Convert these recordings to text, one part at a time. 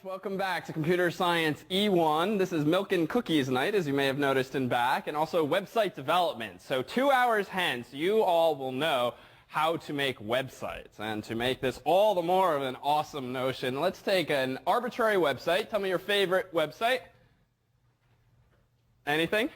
Welcome back to Computer Science E1. This is Milk and Cookies night, as you may have noticed in back, and also website development. So 2 hours hence, you all will know how to make websites. And to make this all the more of an awesome notion, let's take an arbitrary website. Tell me your favorite website. Anything?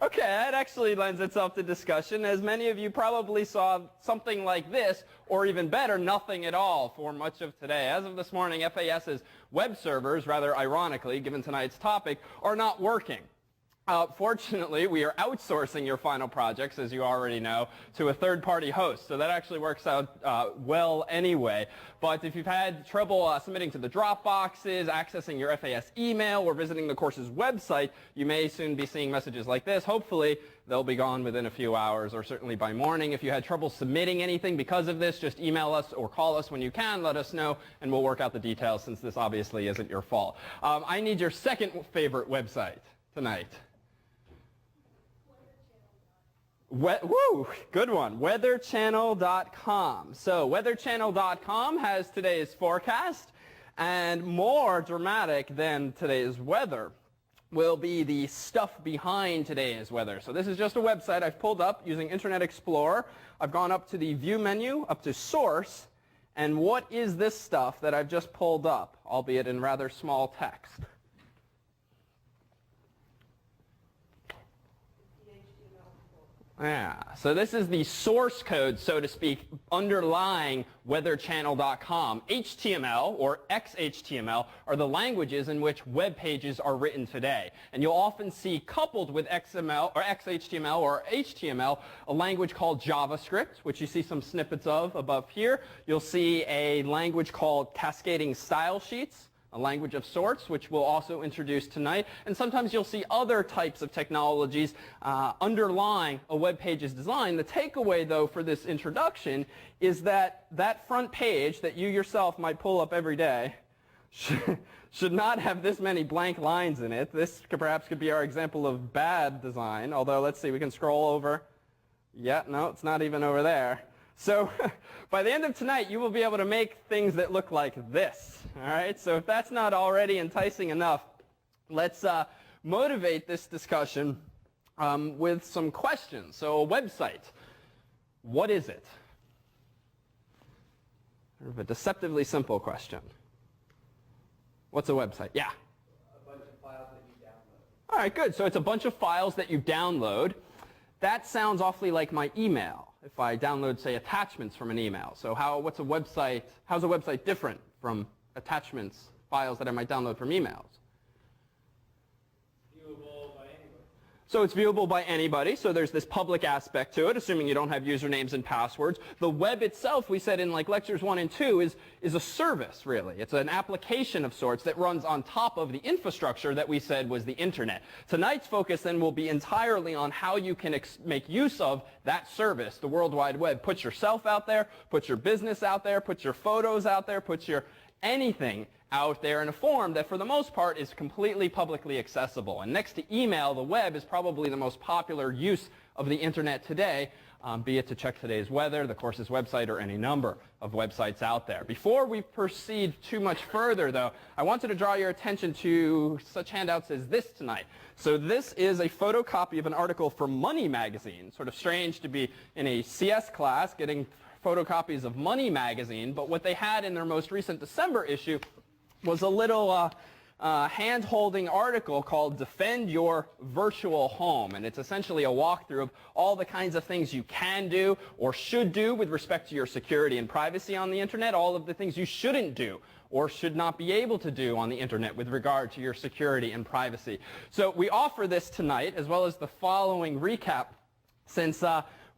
Okay, that actually lends itself to discussion, as many of you probably saw something like this, or even better, nothing at all for much of today. As of this morning, FAS's web servers, rather ironically, given tonight's topic, are not working. Fortunately, we are outsourcing your final projects, as you already know, to a third-party host. So that actually works out well anyway. But if you've had trouble submitting to the Dropboxes, accessing your FAS email, or visiting the course's website, you may soon be seeing messages like this. Hopefully, they'll be gone within a few hours, or certainly by morning. If you had trouble submitting anything because of this, just email us or call us when you can. Let us know, and we'll work out the details, since this obviously isn't your fault. I need your second favorite website tonight. Woo, good one. Weatherchannel.com. So weatherchannel.com has today's forecast, and more dramatic than today's weather will be the stuff behind today's weather. So this is just a website I've pulled up using Internet Explorer. I've gone up to the View menu, up to Source, and what is this stuff that I've just pulled up, albeit in rather small text? Yeah, so this is the source code, so to speak, underlying weatherchannel.com. HTML or XHTML are the languages in which web pages are written today. And you'll often see coupled with XML or XHTML or HTML a language called JavaScript, which you see some snippets of above here. You'll see a language called cascading style sheets, a language of sorts, which we'll also introduce tonight. And sometimes you'll see other types of technologies underlying a web page's design. The takeaway, though, for this introduction is that that front page that you yourself might pull up every day should not have this many blank lines in it. This perhaps could be our example of bad design, although let's see, we can scroll over. Yeah, no, it's not even over there. So by the end of tonight, you will be able to make things that look like this. All right? So if that's not already enticing enough, let's motivate this discussion with some questions. So a website, what is it? Sort of a deceptively simple question. What's a website? Yeah? A bunch of files that you download. All right, good. So it's a bunch of files that you download. That sounds awfully like my email. If I download, say, attachments from an email. So how's a website different from attachments, files that I might download from emails? Viewable by anybody. So it's viewable by anybody. So there's this public aspect to it, assuming you don't have usernames and passwords. The web itself, we said in like lectures 1 and 2, is a service, really. It's an application of sorts that runs on top of the infrastructure that we said was the internet. Tonight's focus then will be entirely on how you can make use of that service, the World Wide Web. Put yourself out there, put your business out there, put your photos out there, put your anything out there in a form that for the most part is completely publicly accessible. And next to email, the web is probably the most popular use of the internet today, be it to check today's weather, the course's website, or any number of websites out there. Before we proceed too much further, though, I wanted to draw your attention to such handouts as this tonight. So this is a photocopy of an article from Money Magazine. Sort of strange to be in a CS class getting photocopies of Money Magazine, but what they had in their most recent December issue was a little hand-holding article called Defend Your Virtual Home. And it's essentially a walkthrough of all the kinds of things you can do or should do with respect to your security and privacy on the internet, all of the things you shouldn't do or should not be able to do on the internet with regard to your security and privacy. So we offer this tonight, as well as the following recap, since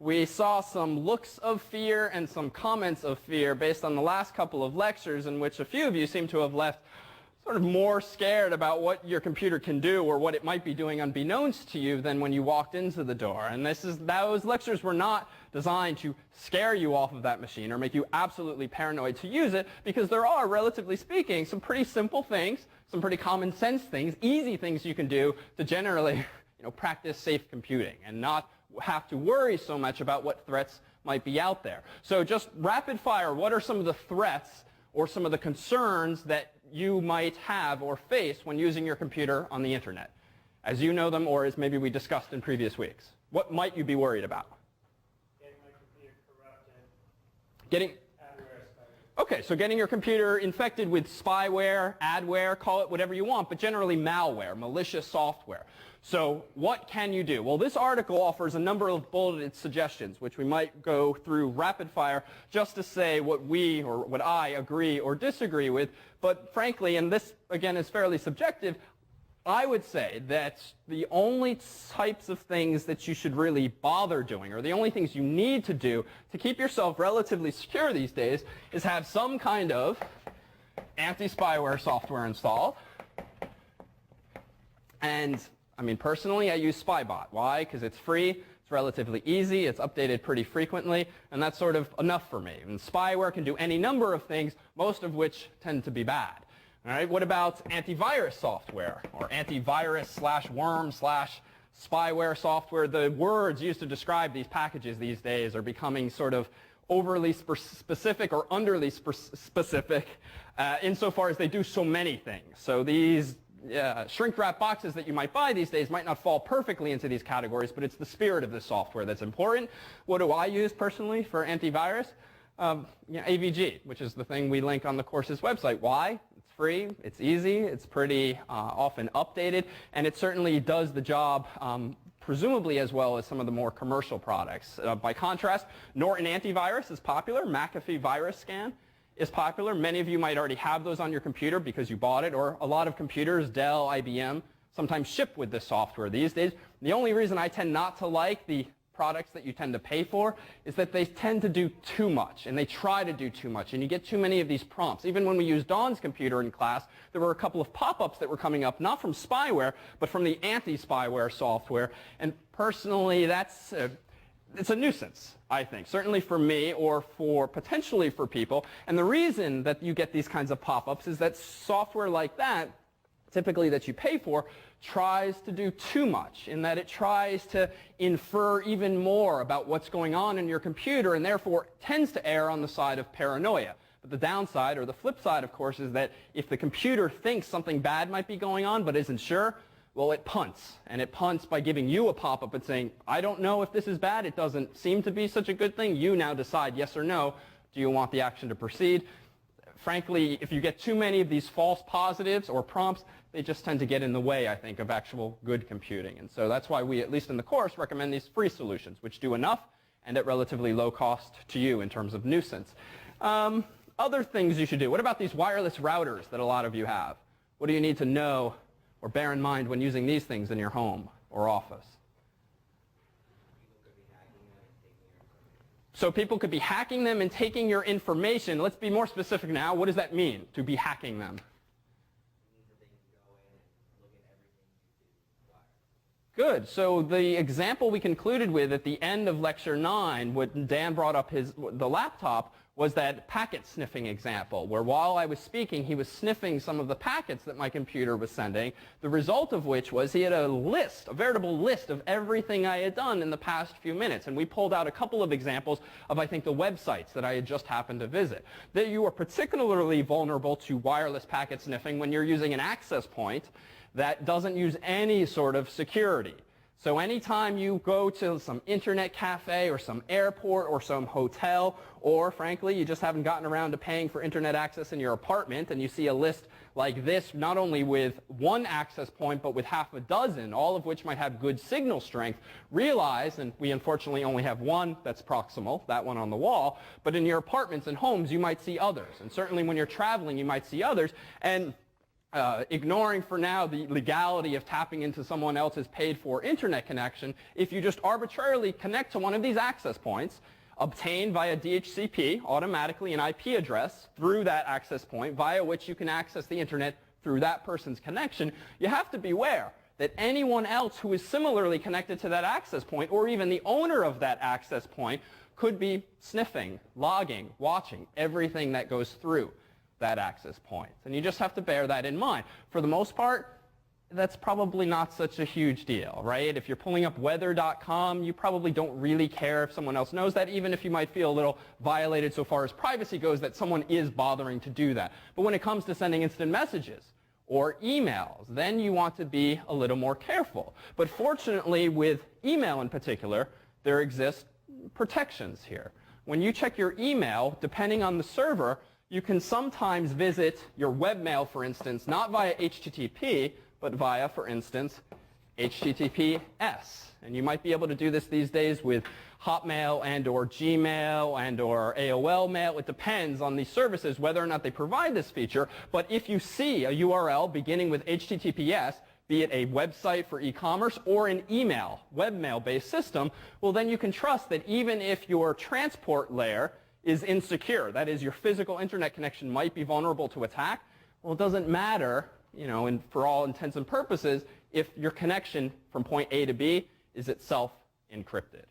we saw some looks of fear and some comments of fear based on the last couple of lectures, in which a few of you seem to have left sort of more scared about what your computer can do or what it might be doing unbeknownst to you than when you walked into the door. And those lectures were not designed to scare you off of that machine or make you absolutely paranoid to use it, because there are, relatively speaking, some pretty simple things, some pretty common sense things, easy things you can do to generally practice safe computing and not have to worry so much about what threats might be out there. So just rapid fire, what are some of the threats or some of the concerns that you might have or face when using your computer on the internet, as you know them or as maybe we discussed in previous weeks? What might you be worried about? Getting my computer corrupted. Getting... Adware spyware. Okay, so getting your computer infected with spyware, adware, call it whatever you want, but generally malware, malicious software. So what can you do? Well, this article offers a number of bulleted suggestions, which we might go through rapid fire just to say what we or what I agree or disagree with. But frankly, and this again is fairly subjective, I would say that the only types of things that you should really bother doing, or the only things you need to do to keep yourself relatively secure these days, is have some kind of anti-spyware software installed. And I mean, personally, I use Spybot. Why? Because it's free, it's relatively easy, it's updated pretty frequently, and that's sort of enough for me. And spyware can do any number of things, most of which tend to be bad. All right, what about antivirus software, or antivirus/worm/spyware software? The words used to describe these packages these days are becoming sort of overly specific or underly specific insofar as they do so many things. So these shrink-wrap boxes that you might buy these days might not fall perfectly into these categories, but it's the spirit of the software that's important. What do I use personally for antivirus? AVG, which is the thing we link on the course's website. Why? It's free, it's easy, it's pretty often updated, and it certainly does the job presumably as well as some of the more commercial products. By contrast, Norton Antivirus is popular. McAfee Virus Scan is popular. Many of you might already have those on your computer because you bought it, or a lot of computers, Dell, IBM, sometimes ship with this software these days. The only reason I tend not to like the products that you tend to pay for is that they tend to do too much, and they try to do too much, and you get too many of these prompts. Even when we used Dawn's computer in class, there were a couple of pop-ups that were coming up, not from spyware, but from the anti-spyware software, and personally, it's a nuisance, I think, certainly for me or potentially for people. And the reason that you get these kinds of pop-ups is that software like that, typically that you pay for, tries to do too much, in that it tries to infer even more about what's going on in your computer, and therefore tends to err on the side of paranoia. But the downside, or the flip side, of course, is that if the computer thinks something bad might be going on but isn't sure, well, it punts, and it punts by giving you a pop-up and saying, I don't know if this is bad, it doesn't seem to be such a good thing, you now decide yes or no, do you want the action to proceed? Frankly, if you get too many of these false positives or prompts, they just tend to get in the way, I think, of actual good computing. And so that's why we, at least in the course, recommend these free solutions, which do enough and at relatively low cost to you in terms of nuisance. Other things you should do. What about these wireless routers that a lot of you have? What do you need to know or bear in mind when using these things in your home or office? So people could be hacking them and taking your information. Let's be more specific now. What does that mean, to be hacking them? Good. So the example we concluded with at the end of Lecture 9, when Dan brought up the laptop, was that packet sniffing example, where while I was speaking, he was sniffing some of the packets that my computer was sending, the result of which was he had a list, a veritable list of everything I had done in the past few minutes. And we pulled out a couple of examples of, I think, the websites that I had just happened to visit. That you are particularly vulnerable to wireless packet sniffing when you're using an access point that doesn't use any sort of security. So anytime you go to some internet cafe or some airport or some hotel, or frankly, you just haven't gotten around to paying for internet access in your apartment, and you see a list like this, not only with one access point, but with half a dozen, all of which might have good signal strength, realize, and we unfortunately only have one that's proximal, that one on the wall, but in your apartments and homes, you might see others. And certainly when you're traveling, you might see others. And ignoring for now the legality of tapping into someone else's paid-for internet connection, if you just arbitrarily connect to one of these access points, obtain via DHCP automatically an IP address through that access point via which you can access the internet through that person's connection, you have to beware that anyone else who is similarly connected to that access point, or even the owner of that access point, could be sniffing, logging, watching everything that goes through that access point. And you just have to bear that in mind. For the most part, that's probably not such a huge deal, right? If you're pulling up weather.com, you probably don't really care if someone else knows that, even if you might feel a little violated so far as privacy goes that someone is bothering to do that. But when it comes to sending instant messages or emails, then you want to be a little more careful. But fortunately, with email in particular, there exist protections here. When you check your email, depending on the server, you can sometimes visit your webmail, for instance, not via HTTP, but via, for instance, HTTPS. And you might be able to do this these days with Hotmail and or Gmail and or AOL Mail. It depends on these services whether or not they provide this feature. But if you see a URL beginning with HTTPS, be it a website for e-commerce or an email, webmail-based system, well, then you can trust that even if your transport layer is insecure, that is, your physical internet connection might be vulnerable to attack, well, it doesn't matter, and for all intents and purposes, if your connection from point A to B is itself encrypted.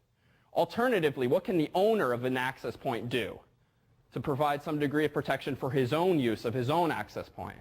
Alternatively, what can the owner of an access point do to provide some degree of protection for his own use of his own access point?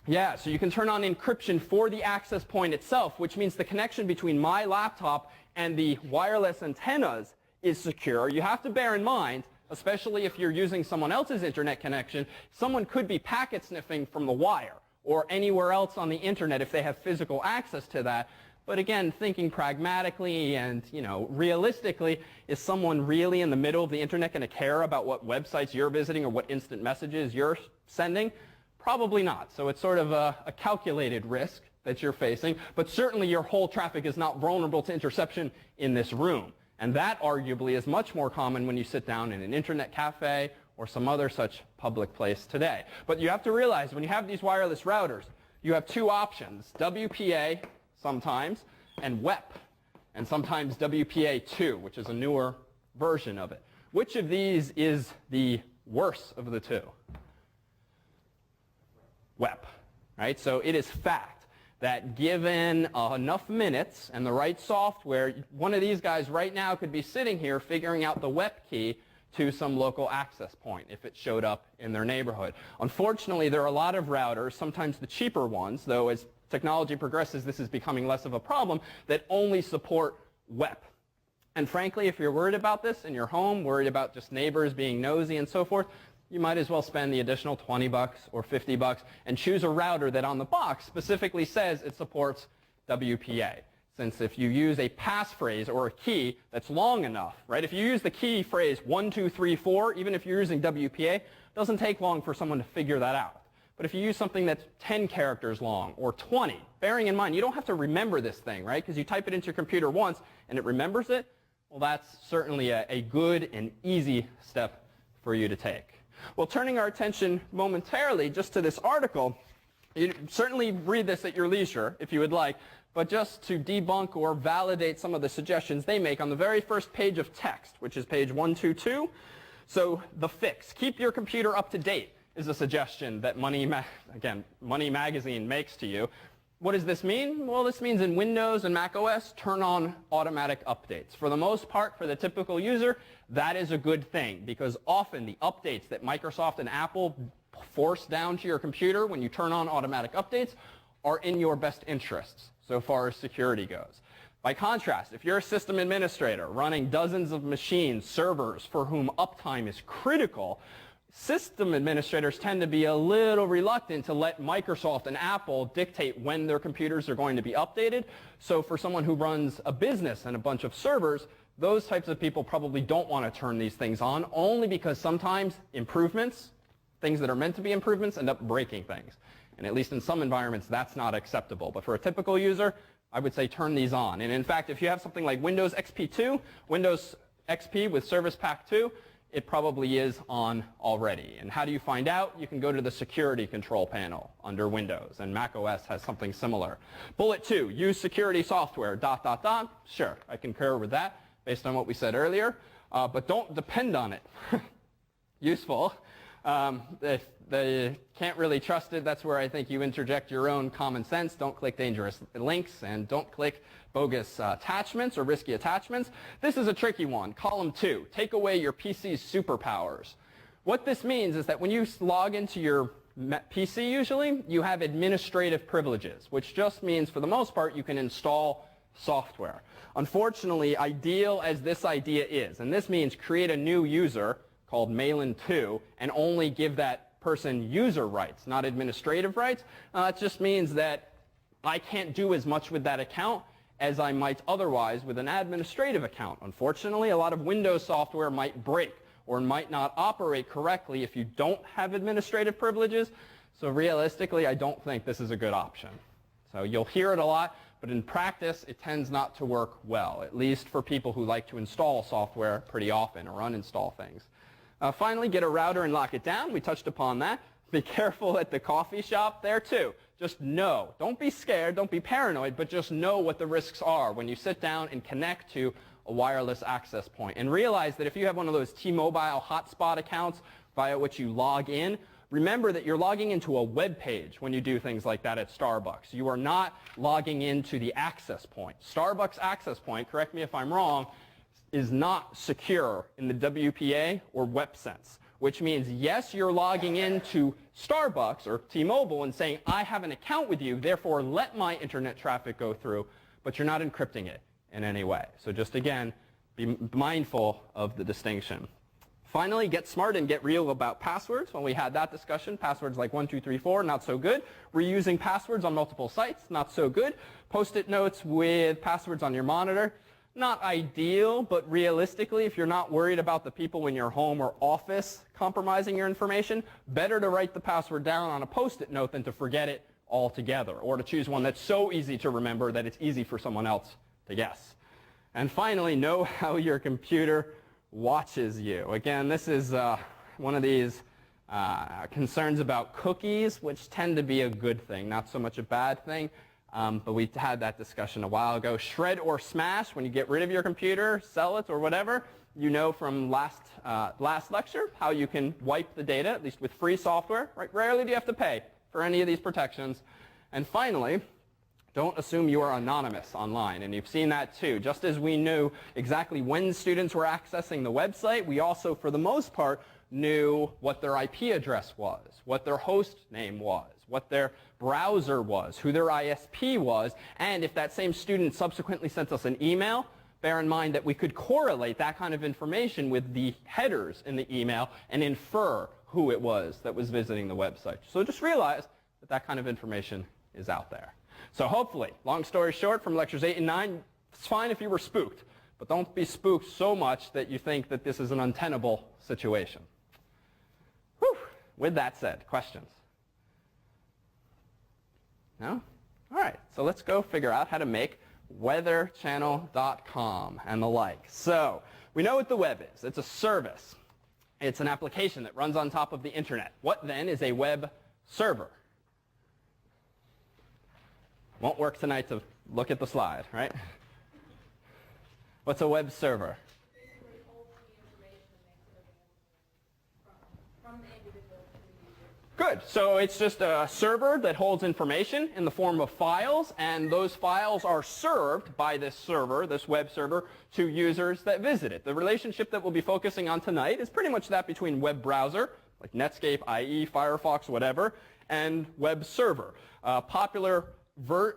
Yeah, so you can turn on encryption for the access point itself, which means the connection between my laptop and the wireless antennas is secure. You have to bear in mind, especially if you're using someone else's internet connection, someone could be packet sniffing from the wire or anywhere else on the internet if they have physical access to that. But again, thinking pragmatically and realistically, is someone really in the middle of the internet going to care about what websites you're visiting or what instant messages you're sending? Probably not. So it's sort of a calculated risk that you're facing. But certainly your whole traffic is not vulnerable to interception in this room. And that arguably is much more common when you sit down in an internet cafe or some other such public place today. But you have to realize when you have these wireless routers, you have two options, WPA sometimes and WEP, and sometimes WPA2, which is a newer version of it. Which of these is the worst of the two? WEP, right? So it is fact that given enough minutes and the right software, one of these guys right now could be sitting here figuring out the WEP key to some local access point if it showed up in their neighborhood. Unfortunately, there are a lot of routers, sometimes the cheaper ones, though as technology progresses, this is becoming less of a problem, that only support WEP. And frankly, if you're worried about this in your home, worried about just neighbors being nosy and so forth, you might as well spend the additional $20 or $50 and choose a router that on the box specifically says it supports WPA. Since if you use a passphrase or a key that's long enough, right? If you use the key phrase 1, 2, 3, 4, even if you're using WPA, it doesn't take long for someone to figure that out. But if you use something that's 10 characters long or 20, bearing in mind, you don't have to remember this thing, right? Because you type it into your computer once and it remembers it, well, that's certainly a good and easy step for you to take. Well, turning our attention momentarily just to this article, you certainly read this at your leisure if you would like, but just to debunk or validate some of the suggestions they make on the very first page of text, which is page 122. So the fix, keep your computer up to date, is a suggestion that Money Magazine makes to you. What does this mean? Well, this means in Windows and Mac OS, turn on automatic updates. For the most part, for the typical user, that is a good thing because often the updates that Microsoft and Apple force down to your computer when you turn on automatic updates are in your best interests so far as security goes. By contrast, if you're a system administrator running dozens of machines, servers for whom uptime is critical, system administrators tend to be a little reluctant to let Microsoft and Apple dictate when their computers are going to be updated. So for someone who runs a business and a bunch of servers, those types of people probably don't want to turn these things on, only because sometimes improvements, things that are meant to be improvements, end up breaking things. And at least in some environments, that's not acceptable. But for a typical user, I would say turn these on. And in fact, if you have something like Windows XP 2, Windows XP with Service Pack 2, it probably is on already. And how do you find out? You can go to the security control panel under Windows, and Mac OS has something similar. Bullet 2, use security software, ... Sure, I concur with that based on what we said earlier, but don't depend on it. Useful. If they can't really trust it, that's where I think you interject your own common sense. Don't click dangerous links, and don't click bogus attachments or risky attachments. This is a tricky one. Column 2, take away your PC's superpowers. What this means is that when you log into your PC usually, you have administrative privileges, which just means for the most part you can install software. Unfortunately, ideal as this idea is, and this means create a new user called Malin2 and only give that person user rights, not administrative rights, it just means that I can't do as much with that account as I might otherwise with an administrative account. Unfortunately, a lot of Windows software might break or might not operate correctly if you don't have administrative privileges. So realistically, I don't think this is a good option. So you'll hear it a lot, but in practice, it tends not to work well, at least for people who like to install software pretty often or uninstall things. Finally, get a router and lock it down. We touched upon that. Be careful at the coffee shop there too. Just know. Don't be scared. Don't be paranoid, but just know what the risks are when you sit down and connect to a wireless access point. And realize that if you have one of those T-Mobile hotspot accounts via which you log in, remember that you're logging into a web page when you do things like that at Starbucks. You are not logging into the access point. Starbucks access point, correct me if I'm wrong, is not secure in the WPA or WebSense, which means, yes, you're logging into Starbucks or T-Mobile and saying, I have an account with you, therefore let my internet traffic go through, but you're not encrypting it in any way. So just again, be mindful of the distinction. Finally, get smart and get real about passwords. When we had that discussion, passwords like 1234, not so good. Reusing passwords on multiple sites, not so good. Post-it notes with passwords on your monitor, not ideal, but realistically, if you're not worried about the people in your home or office compromising your information, better to write the password down on a Post-it note than to forget it altogether, or to choose one that's so easy to remember that it's easy for someone else to guess. And finally, know how your computer watches you. Again, this is one of these concerns about cookies, which tend to be a good thing, not so much a bad thing. But we had that discussion a while ago. Shred or smash, when you get rid of your computer, sell it or whatever, you know from last lecture how you can wipe the data, at least with free software. Right? Rarely do you have to pay for any of these protections. And finally, don't assume you are anonymous online. And you've seen that too. Just as we knew exactly when students were accessing the website, we also, for the most part, knew what their IP address was, what their host name was, what their browser was, who their ISP was, and if that same student subsequently sent us an email, bear in mind that we could correlate that kind of information with the headers in the email and infer who it was that was visiting the website. So just realize that that kind of information is out there. So hopefully, long story short, from lectures 8 and 9, it's fine if you were spooked, but don't be spooked so much that you think that this is an untenable situation. Whew. With that said, questions? No? All right, so let's go figure out how to make weatherchannel.com and the like. So we know what the web is. It's a service. It's an application that runs on top of the internet. What then is a web server? Won't work tonight to look at the slide, right? What's a web server? Good. So it's just a server that holds information in the form of files, and those files are served by this server, this web server, to users that visit it. The relationship that we'll be focusing on tonight is pretty much that between web browser, like Netscape, IE, Firefox, whatever, and web server. Popular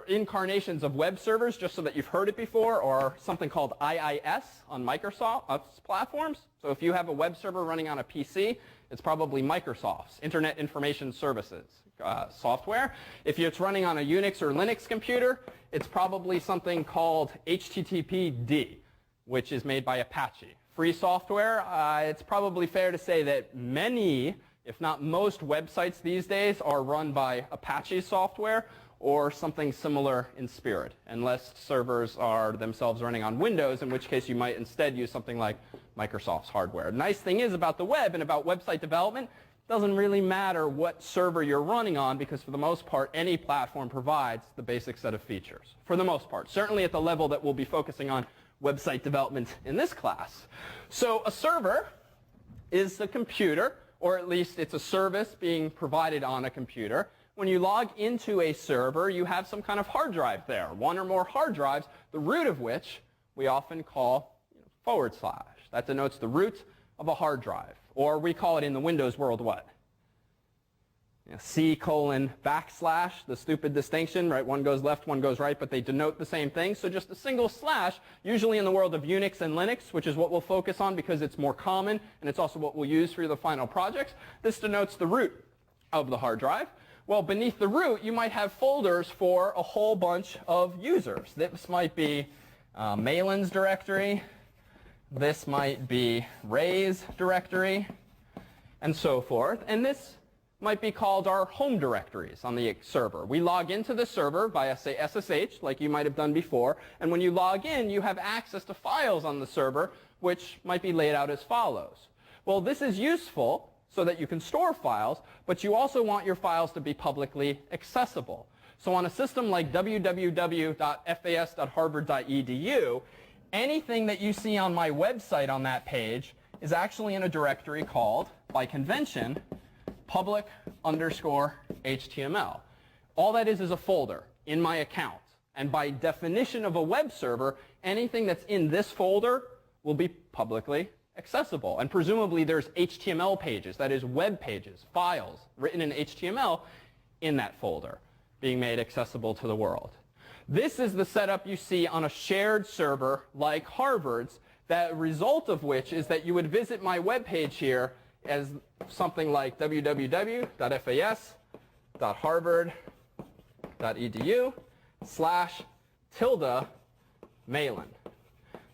incarnations of web servers, just so that you've heard it before, are something called IIS on Microsoft's platforms. So if you have a web server running on a PC, it's probably Microsoft's Internet Information Services software. If it's running on a Unix or Linux computer, it's probably something called HTTPD, which is made by Apache. Free software, it's probably fair to say that many, if not most, websites these days are run by Apache software or something similar in spirit, unless servers are themselves running on Windows, in which case you might instead use something like Microsoft's hardware. The nice thing is about the web and about website development, it doesn't really matter what server you're running on, because for the most part, any platform provides the basic set of features. For the most part, certainly at the level that we'll be focusing on website development in this class. So a server is a computer, or at least it's a service being provided on a computer. When you log into a server, you have some kind of hard drive there, one or more hard drives, the root of which we often call /. That denotes the root of a hard drive. Or we call it in the Windows world what? C:\\\, the stupid distinction, right? One goes left, one goes right, but they denote the same thing. So just a single slash, usually in the world of Unix and Linux, which is what we'll focus on because it's more common, and it's also what we'll use for the final projects. This denotes the root of the hard drive. Well, beneath the root, you might have folders for a whole bunch of users. This might be Malin's directory. This might be Ray's directory, and so forth. And this might be called our home directories on the server. We log into the server via, say, SSH, like you might have done before. And when you log in, you have access to files on the server, which might be laid out as follows. Well, this is useful so that you can store files, but you also want your files to be publicly accessible. So on a system like www.fas.harvard.edu, anything that you see on my website on that page is actually in a directory called, by convention, public_HTML. All that is a folder in my account. And by definition of a web server, anything that's in this folder will be publicly accessible. And presumably there's HTML pages, that is web pages, files written in HTML in that folder being made accessible to the world. This is the setup you see on a shared server like Harvard's, the result of which is that you would visit my web page here as something like www.fas.harvard.edu/tilde/Malin.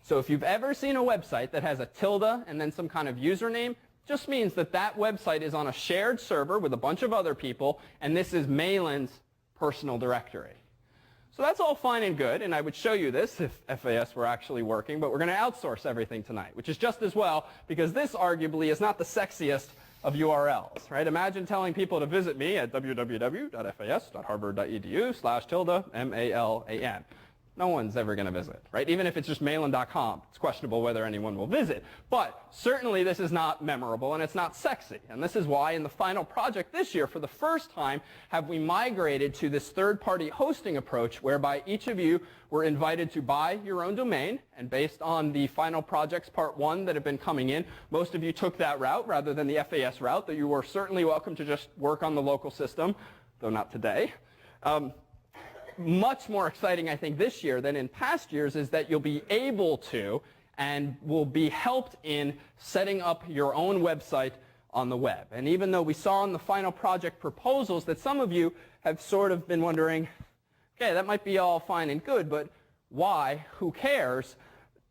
So if you've ever seen a website that has a tilde and then some kind of username, just means that that website is on a shared server with a bunch of other people, and this is Malin's personal directory. So that's all fine and good, and I would show you this if FAS were actually working, but we're going to outsource everything tonight, which is just as well, because this arguably is not the sexiest of URLs, right? Imagine telling people to visit me at www.fas.harvard.edu/tilde, MALAN. No one's ever going to visit, right? Even if it's just malin.com, it's questionable whether anyone will visit. But certainly this is not memorable and it's not sexy. And this is why in the final project this year, for the first time, have we migrated to this third-party hosting approach whereby each of you were invited to buy your own domain. And based on the final projects part 1 that have been coming in, most of you took that route rather than the FAS route, that you were certainly welcome to just work on the local system, though not today. Much more exciting, I think, this year than in past years is that you'll be able to and will be helped in setting up your own website on the web. And even though we saw in the final project proposals that some of you have sort of been wondering, okay, that might be all fine and good, but why? Who cares?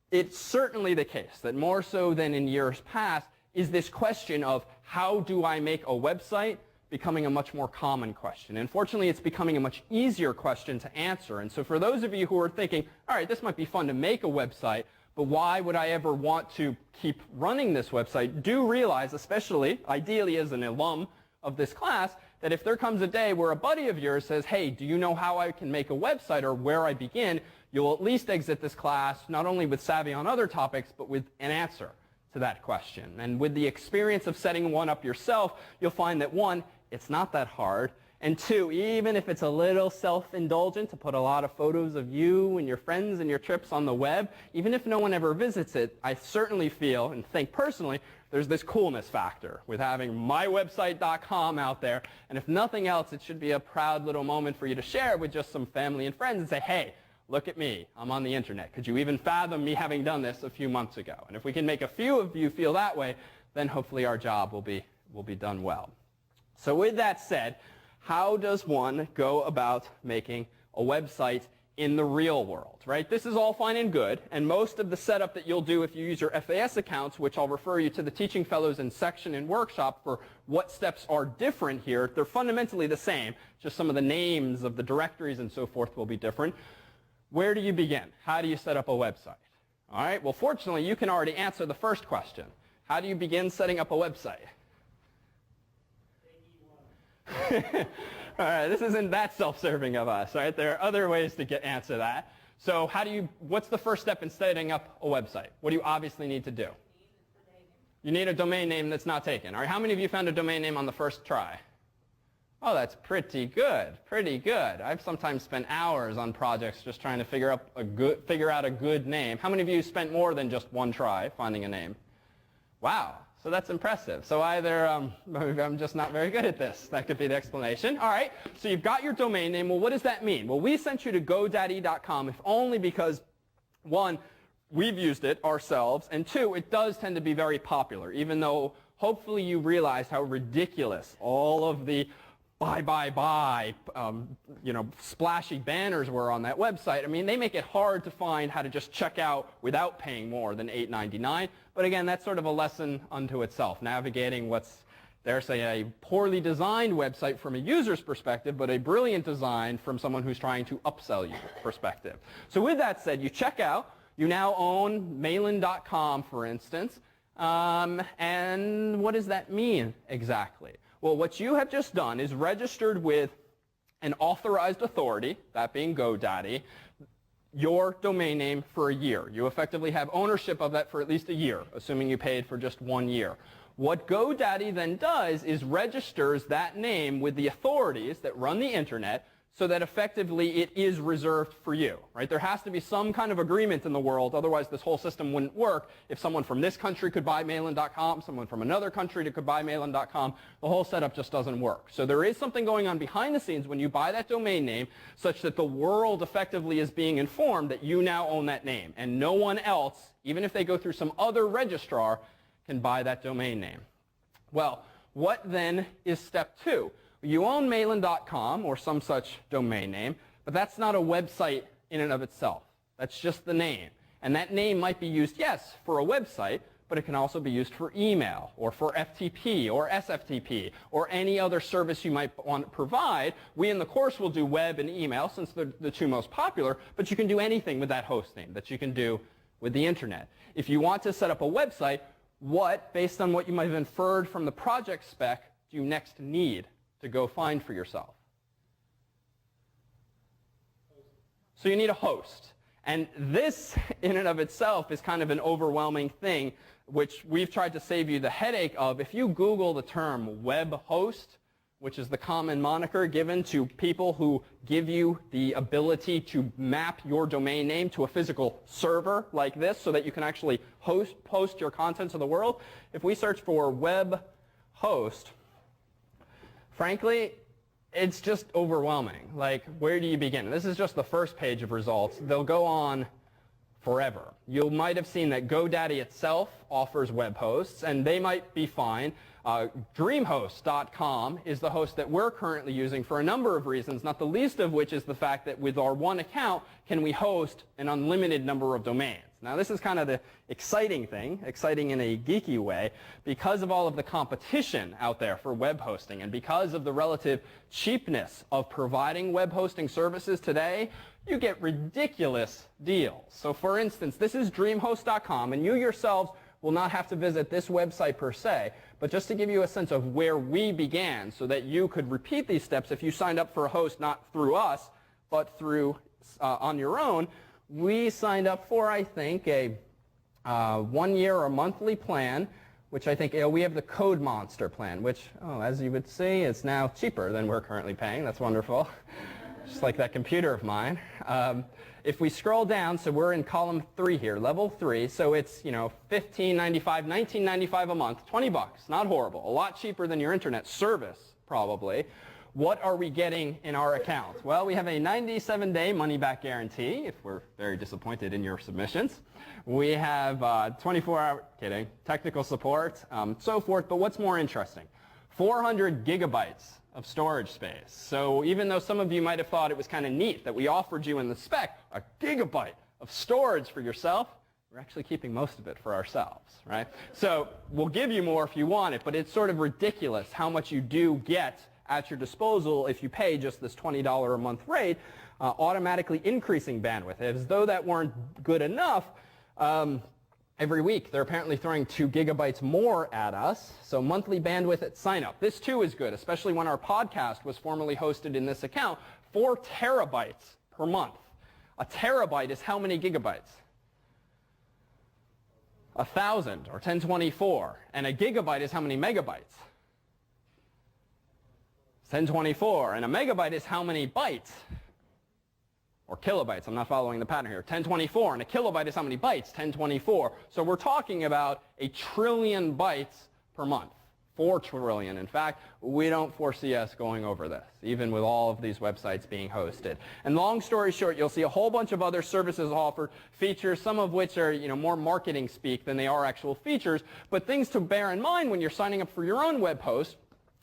It's certainly the case that more so than in years past is this question of how do I make a website becoming a much more common question. And fortunately, it's becoming a much easier question to answer. And so for those of you who are thinking, all right, this might be fun to make a website, but why would I ever want to keep running this website? Do realize, especially, ideally as an alum of this class, that if there comes a day where a buddy of yours says, hey, do you know how I can make a website or where I begin, you'll at least exit this class not only with savvy on other topics, but with an answer to that question. And with the experience of setting one up yourself, you'll find that one, it's not that hard. And two, even if it's a little self-indulgent to put a lot of photos of you and your friends and your trips on the web, even if no one ever visits it, I certainly feel and think personally there's this coolness factor with having mywebsite.com out there. And if nothing else, it should be a proud little moment for you to share with just some family and friends and say, hey, look at me. I'm on the internet. Could you even fathom me having done this a few months ago? And if we can make a few of you feel that way, then hopefully our job will be done well. So with that said, how does one go about making a website in the real world, right? This is all fine and good, and most of the setup that you'll do if you use your FAS accounts, which I'll refer you to the Teaching Fellows in section and workshop for what steps are different here. They're fundamentally the same, just some of the names of the directories and so forth will be different. Where do you begin? How do you set up a website? All right, well, fortunately, you can already answer the first question. How do you begin setting up a website? All right, this isn't that self-serving of us, right? There are other ways to answer that. So what's the first step in setting up a website? What do you obviously need to do? You need a domain name that's not taken. All right, how many of you found a domain name on the first try? Oh, that's pretty good, pretty good. I've sometimes spent hours on projects just trying to figure out a good name. How many of you spent more than just one try finding a name? Wow, So that's impressive. So either maybe I'm just not very good at this. That could be the explanation. All right, so you've got your domain name. Well, what does that mean? Well, we sent you to GoDaddy.com if only because, one, we've used it ourselves, and two, it does tend to be very popular, even though hopefully you realize how ridiculous all of the buy, splashy banners were on that website. I mean, they make it hard to find how to just check out without paying more than $8.99. But again, that's sort of a lesson unto itself, navigating what's, dare say, a poorly designed website from a user's perspective, but a brilliant design from someone who's trying to upsell you perspective. So with that said, you check out. You now own Malin.com, for instance. And what does that mean exactly? Well, what you have just done is registered with an authorized authority, that being GoDaddy, your domain name for a year. You effectively have ownership of that for at least a year, assuming you paid for just 1 year. What GoDaddy then does is registers that name with the authorities that run the internet so that effectively it is reserved for you, right? There has to be some kind of agreement in the world, otherwise this whole system wouldn't work. If someone from this country could buy Malin.com, someone from another country could buy Malin.com, the whole setup just doesn't work. So there is something going on behind the scenes when you buy that domain name such that the world effectively is being informed that you now own that name, and no one else, even if they go through some other registrar, can buy that domain name. Well, what then is step 2? You own Malin.com or some such domain name, but that's not a website in and of itself. That's just the name. And that name might be used, yes, for a website, but it can also be used for email or for FTP or SFTP or any other service you might want to provide. We in the course will do web and email since they're the two most popular, but you can do anything with that host name that you can do with the internet. If you want to set up a website, what, based on what you might have inferred from the project spec, do you next need to go find for yourself? So you need a host. And this, in and of itself, is kind of an overwhelming thing, which we've tried to save you the headache of. If you Google the term web host, which is the common moniker given to people who give you the ability to map your domain name to a physical server like this so that you can actually post your content to the world, if we search for web host, frankly, it's just overwhelming. Like, where do you begin? This is just the first page of results. They'll go on forever. You might have seen that GoDaddy itself offers web hosts, and they might be fine. Dreamhost.com is the host that we're currently using for a number of reasons, not the least of which is the fact that with our one account, can we host an unlimited number of domains. Now, this is kind of the exciting thing, exciting in a geeky way, because of all of the competition out there for web hosting and because of the relative cheapness of providing web hosting services today, you get ridiculous deals. So, for instance, this is Dreamhost.com, and you yourselves will not have to visit this website per se, but just to give you a sense of where we began so that you could repeat these steps if you signed up for a host not through us, but through on your own. We signed up for, I think, a 1 year or monthly plan, which I think we have the Code Monster plan, which, as you would see, is now cheaper than we're currently paying. That's wonderful. Just like that computer of mine. If we scroll down, so we're in column 3 here, level 3, so it's, $15.95, $19.95 a month, 20 bucks, not horrible, a lot cheaper than your internet service, probably. What are we getting in our account? Well, we have a 97-day money-back guarantee, if we're very disappointed in your submissions. We have 24-hour, technical support, so forth, but what's more interesting? 400 gigabytes of storage space. So even though some of you might have thought it was kind of neat that we offered you in the spec a gigabyte of storage for yourself, we're actually keeping most of it for ourselves, right? So we'll give you more if you want it, but it's sort of ridiculous how much you do get at your disposal if you pay just this $20 a month rate, automatically increasing bandwidth. As though that weren't good enough, every week they're apparently throwing 2 gigabytes more at us. So monthly bandwidth at sign up. This too is good, especially when our podcast was formerly hosted in this account. 4 terabytes per month. A terabyte is how many gigabytes? 1,000 or 1024. And a gigabyte is how many megabytes? 1024. And a megabyte is how many bytes? or kilobytes. I'm not following the pattern here. 1024, and a kilobyte is how many bytes? 1024. So we're talking about 1 trillion bytes per month. 4 trillion, in fact. We don't foresee us going over this, even with all of these websites being hosted. And long story short, you'll see a whole bunch of other services offered, features, some of which are more marketing speak than they are actual features. But things to bear in mind when you're signing up for your own web host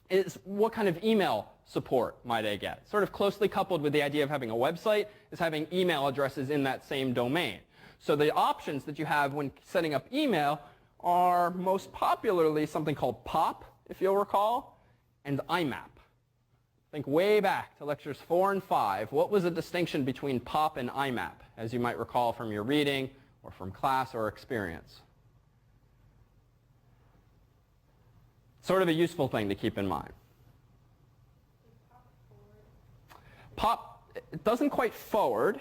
is what kind of email support might I get. Sort of closely coupled with the idea of having a website is having email addresses in that same domain. So the options that you have when setting up email are most popularly something called POP, if you'll recall, and IMAP. Think way back to lectures 4 and 5. What was the distinction between POP and IMAP, as you might recall from your reading or from class or experience? Sort of a useful thing to keep in mind. POP, it doesn't quite forward,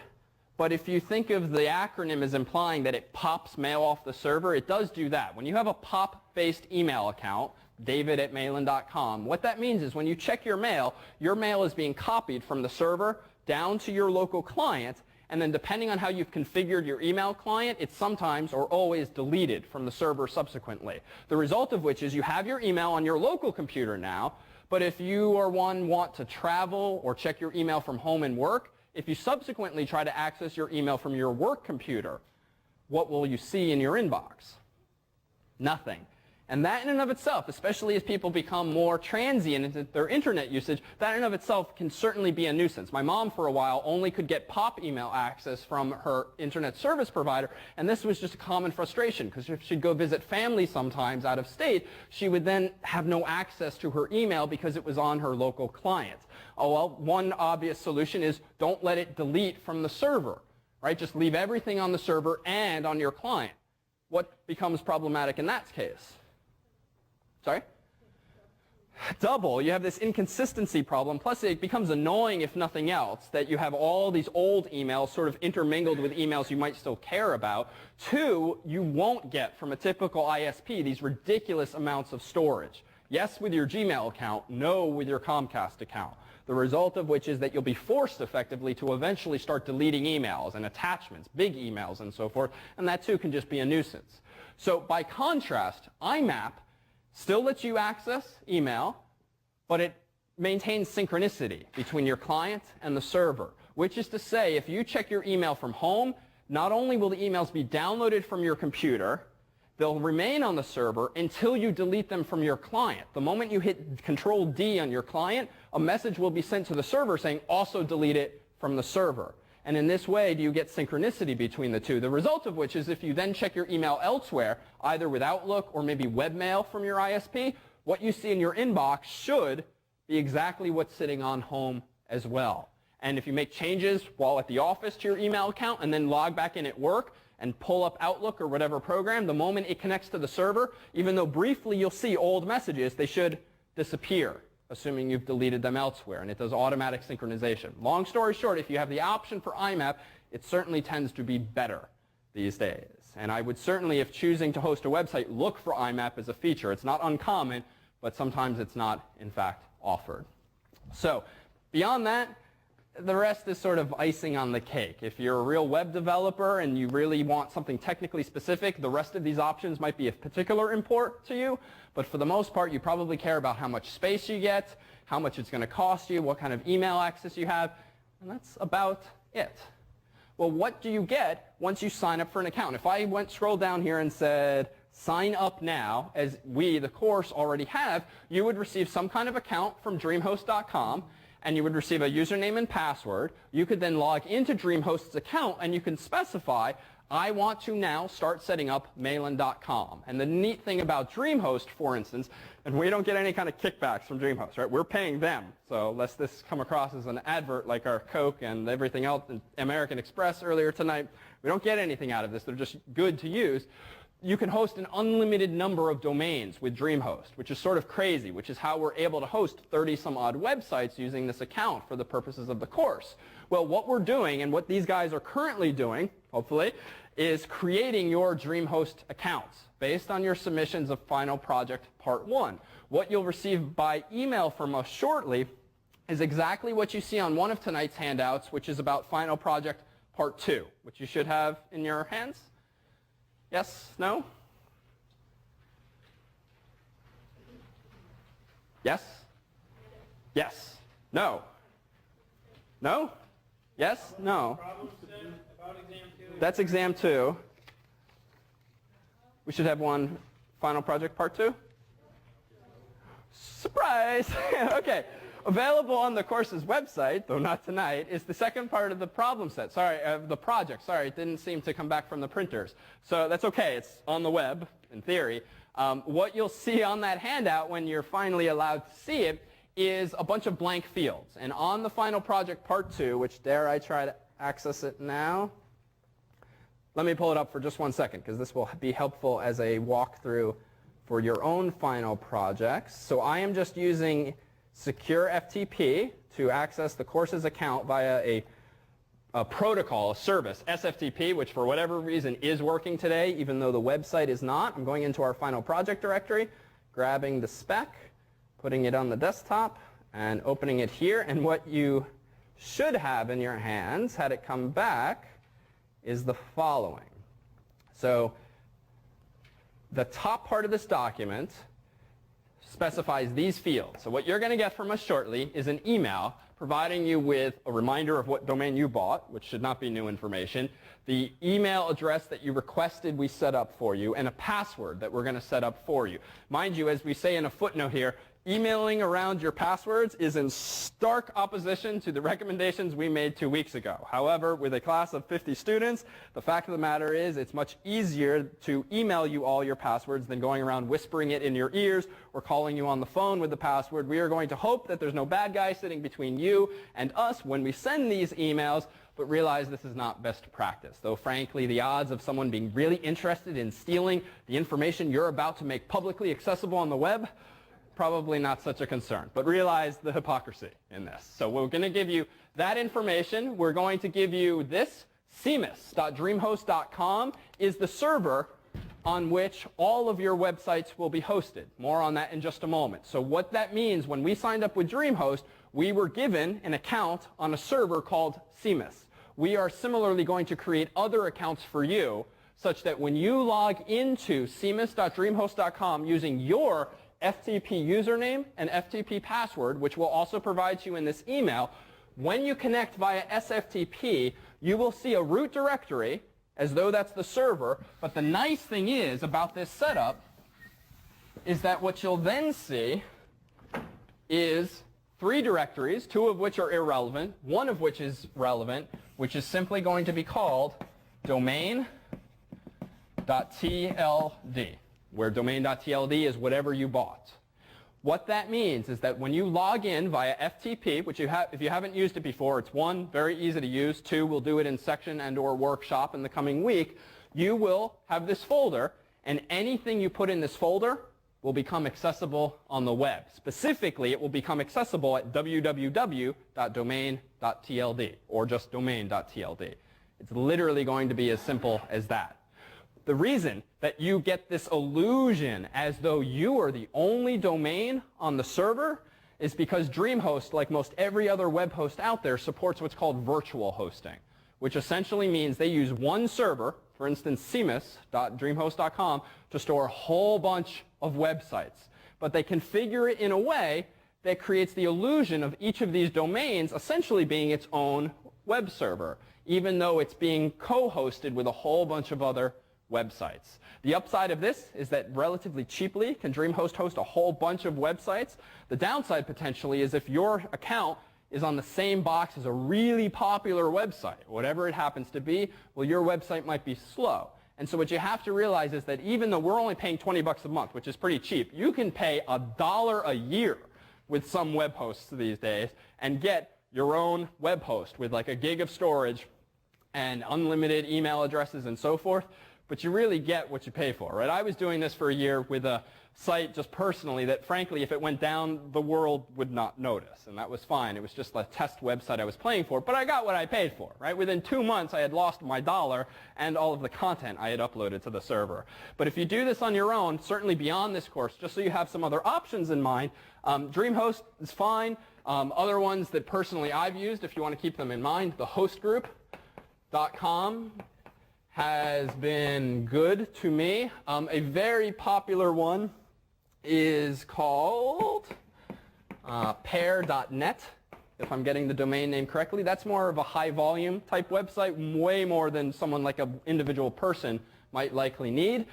but if you think of the acronym as implying that it pops mail off the server, it does do that. When you have a POP-based email account, david@mailin.com, what that means is when you check your mail is being copied from the server down to your local client, and then depending on how you've configured your email client, it's sometimes or always deleted from the server subsequently. The result of which is you have your email on your local computer now, but if you or one want to travel or check your email from home and work, if you subsequently try to access your email from your work computer, what will you see in your inbox? Nothing. And that in and of itself, especially as people become more transient in their internet usage, that in and of itself can certainly be a nuisance. My mom, for a while, only could get POP email access from her internet service provider, and this was just a common frustration, because if she'd go visit family sometimes out of state, she would then have no access to her email because it was on her local client. Oh, well, one obvious solution is don't let it delete from the server, right? Just leave everything on the server and on your client. What becomes problematic in that case? Sorry? Double. You have this inconsistency problem. Plus, it becomes annoying, if nothing else, that you have all these old emails sort of intermingled with emails you might still care about. 2, you won't get from a typical ISP these ridiculous amounts of storage. Yes, with your Gmail account. No, with your Comcast account. The result of which is that you'll be forced effectively to eventually start deleting emails and attachments, big emails and so forth, and that too can just be a nuisance. So by contrast, IMAP still lets you access email, but it maintains synchronicity between your client and the server, which is to say if you check your email from home, not only will the emails be downloaded from your computer, they'll remain on the server until you delete them from your client. The moment you hit Control-D on your client, a message will be sent to the server saying also delete it from the server. And in this way, do you get synchronicity between the two, the result of which is if you then check your email elsewhere, either with Outlook or maybe webmail from your ISP, what you see in your inbox should be exactly what's sitting on home as well. And if you make changes while at the office to your email account and then log back in at work and pull up Outlook or whatever program, the moment it connects to the server, even though briefly you'll see old messages, they should disappear, assuming you've deleted them elsewhere, and it does automatic synchronization. Long story short, if you have the option for IMAP, it certainly tends to be better these days. And I would certainly, if choosing to host a website, look for IMAP as a feature. It's not uncommon, but sometimes it's not, in fact, offered. So beyond that, the rest is sort of icing on the cake. If you're a real web developer and you really want something technically specific, the rest of these options might be of particular import to you. But for the most part, you probably care about how much space you get, how much it's going to cost you, what kind of email access you have, and that's about it. Well, what do you get once you sign up for an account? If I scroll down here and said, sign up now, as we, the course, already have, you would receive some kind of account from DreamHost.com, and you would receive a username and password. You could then log into DreamHost's account, and you can specify, I want to now start setting up Mailin.com. And the neat thing about DreamHost, for instance, and we don't get any kind of kickbacks from DreamHost, right? We're paying them. So lest this come across as an advert like our Coke and everything else, and American Express earlier tonight, we don't get anything out of this. They're just good to use. You can host an unlimited number of domains with DreamHost, which is sort of crazy, which is how we're able to host 30-some-odd websites using this account for the purposes of the course. Well, what we're doing, and what these guys are currently doing, hopefully, is creating your DreamHost accounts based on your submissions of Final Project Part 1. What you'll receive by email from us shortly is exactly what you see on one of tonight's handouts, which is about Final Project Part 2, which you should have in your hands. Yes? No? Yes? Yes? No? No? Yes? No? Problem set about exam 2. That's exam 2. We should have one Final Project Part 2? Surprise! Okay. Available on the course's website, though not tonight, is the second part of the problem set. Sorry, the project. Sorry, it didn't seem to come back from the printers. So that's okay. It's on the web, in theory. What you'll see on that handout when you're finally allowed to see it is a bunch of blank fields. And on the Final Project Part 2, which dare I try to access it now? Let me pull it up for just 1 second, because this will be helpful as a walkthrough for your own final projects. So I am just using Secure FTP to access the course's account via a protocol, a service, SFTP, which for whatever reason is working today, even though the website is not. I'm going into our final project directory, grabbing the spec, putting it on the desktop, and opening it here. And what you should have in your hands, had it come back, is the following. So the top part of this document specifies these fields. So what you're going to get from us shortly is an email providing you with a reminder of what domain you bought, which should not be new information, the email address that you requested we set up for you, and a password that we're going to set up for you. Mind you, as we say in a footnote here, emailing around your passwords is in stark opposition to the recommendations we made 2 weeks ago. However, with a class of 50 students, the fact of the matter is it's much easier to email you all your passwords than going around whispering it in your ears or calling you on the phone with the password. We are going to hope that there's no bad guy sitting between you and us when we send these emails, but realize this is not best practice. Though frankly, the odds of someone being really interested in stealing the information you're about to make publicly accessible on the web, probably not such a concern. But realize the hypocrisy in this. So we're going to give you that information. We're going to give you this. cmus.dreamhost.com is the server on which all of your websites will be hosted. More on that in just a moment. So what that means, when we signed up with DreamHost, we were given an account on a server called CMUS. We are similarly going to create other accounts for you, such that when you log into cmus.dreamhost.com using your FTP username and FTP password, which we'll also provide you in this email, when you connect via SFTP, you will see a root directory as though that's the server. But the nice thing is about this setup is that what you'll then see is 3 directories, 2 of which are irrelevant, 1 of which is relevant, which is simply going to be called domain.tld, where domain.tld is whatever you bought. What that means is that when you log in via FTP, which if you haven't used it before, it's 1, very easy to use, 2, we'll do it in section and or workshop in the coming week, you will have this folder, and anything you put in this folder will become accessible on the web. Specifically, it will become accessible at www.domain.tld, or just domain.tld. It's literally going to be as simple as that. The reason that you get this illusion as though you are the only domain on the server is because DreamHost, like most every other web host out there, supports what's called virtual hosting, which essentially means they use one server, for instance, cmus.dreamhost.com, to store a whole bunch of websites. But they configure it in a way that creates the illusion of each of these domains essentially being its own web server, even though it's being co-hosted with a whole bunch of other websites. The upside of this is that relatively cheaply can DreamHost host a whole bunch of websites. The downside potentially is if your account is on the same box as a really popular website, whatever it happens to be, well, your website might be slow. And so what you have to realize is that even though we're only paying $20 a month, which is pretty cheap, you can pay $1 a year with some web hosts these days and get your own web host with like a gig of storage and unlimited email addresses and so forth. But you really get what you pay for, right? I was doing this for a year with a site just personally that, frankly, if it went down, the world would not notice, and that was fine. It was just a test website I was playing for, but I got what I paid for, right? Within 2 months, I had lost my dollar and all of the content I had uploaded to the server. But if you do this on your own, certainly beyond this course, just so you have some other options in mind, DreamHost is fine. Other ones that personally I've used, if you want to keep them in mind, the hostgroup.com has been good to me. A very popular one is called pair.net, if I'm getting the domain name correctly. That's more of a high volume type website, way more than someone like an individual person might likely need.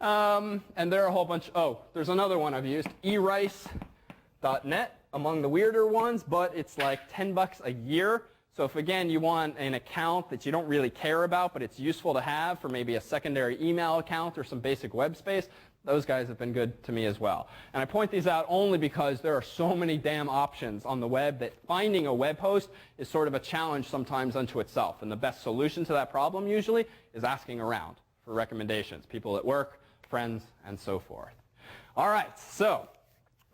And there are a whole bunch. Oh, there's another one I've used, erice.net, among the weirder ones, but it's like $10 a year. So if, again, you want an account that you don't really care about, but it's useful to have for maybe a secondary email account or some basic web space, those guys have been good to me as well. And I point these out only because there are so many damn options on the web that finding a web host is sort of a challenge sometimes unto itself. And the best solution to that problem usually is asking around for recommendations, people at work, friends, and so forth. All right, so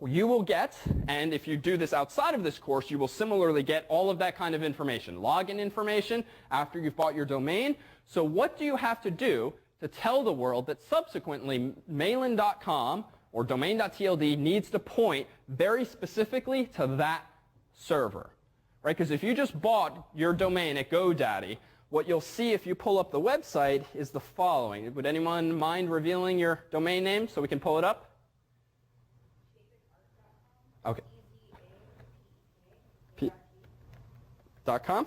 you will get, and if you do this outside of this course, you will similarly get all of that kind of information, login information after you've bought your domain. So what do you have to do to tell the world that subsequently mailin.com or domain.tld needs to point very specifically to that server, right? Because if you just bought your domain at GoDaddy, what you'll see if you pull up the website is the following. Would anyone mind revealing your domain name so we can pull it up? Okay. .com?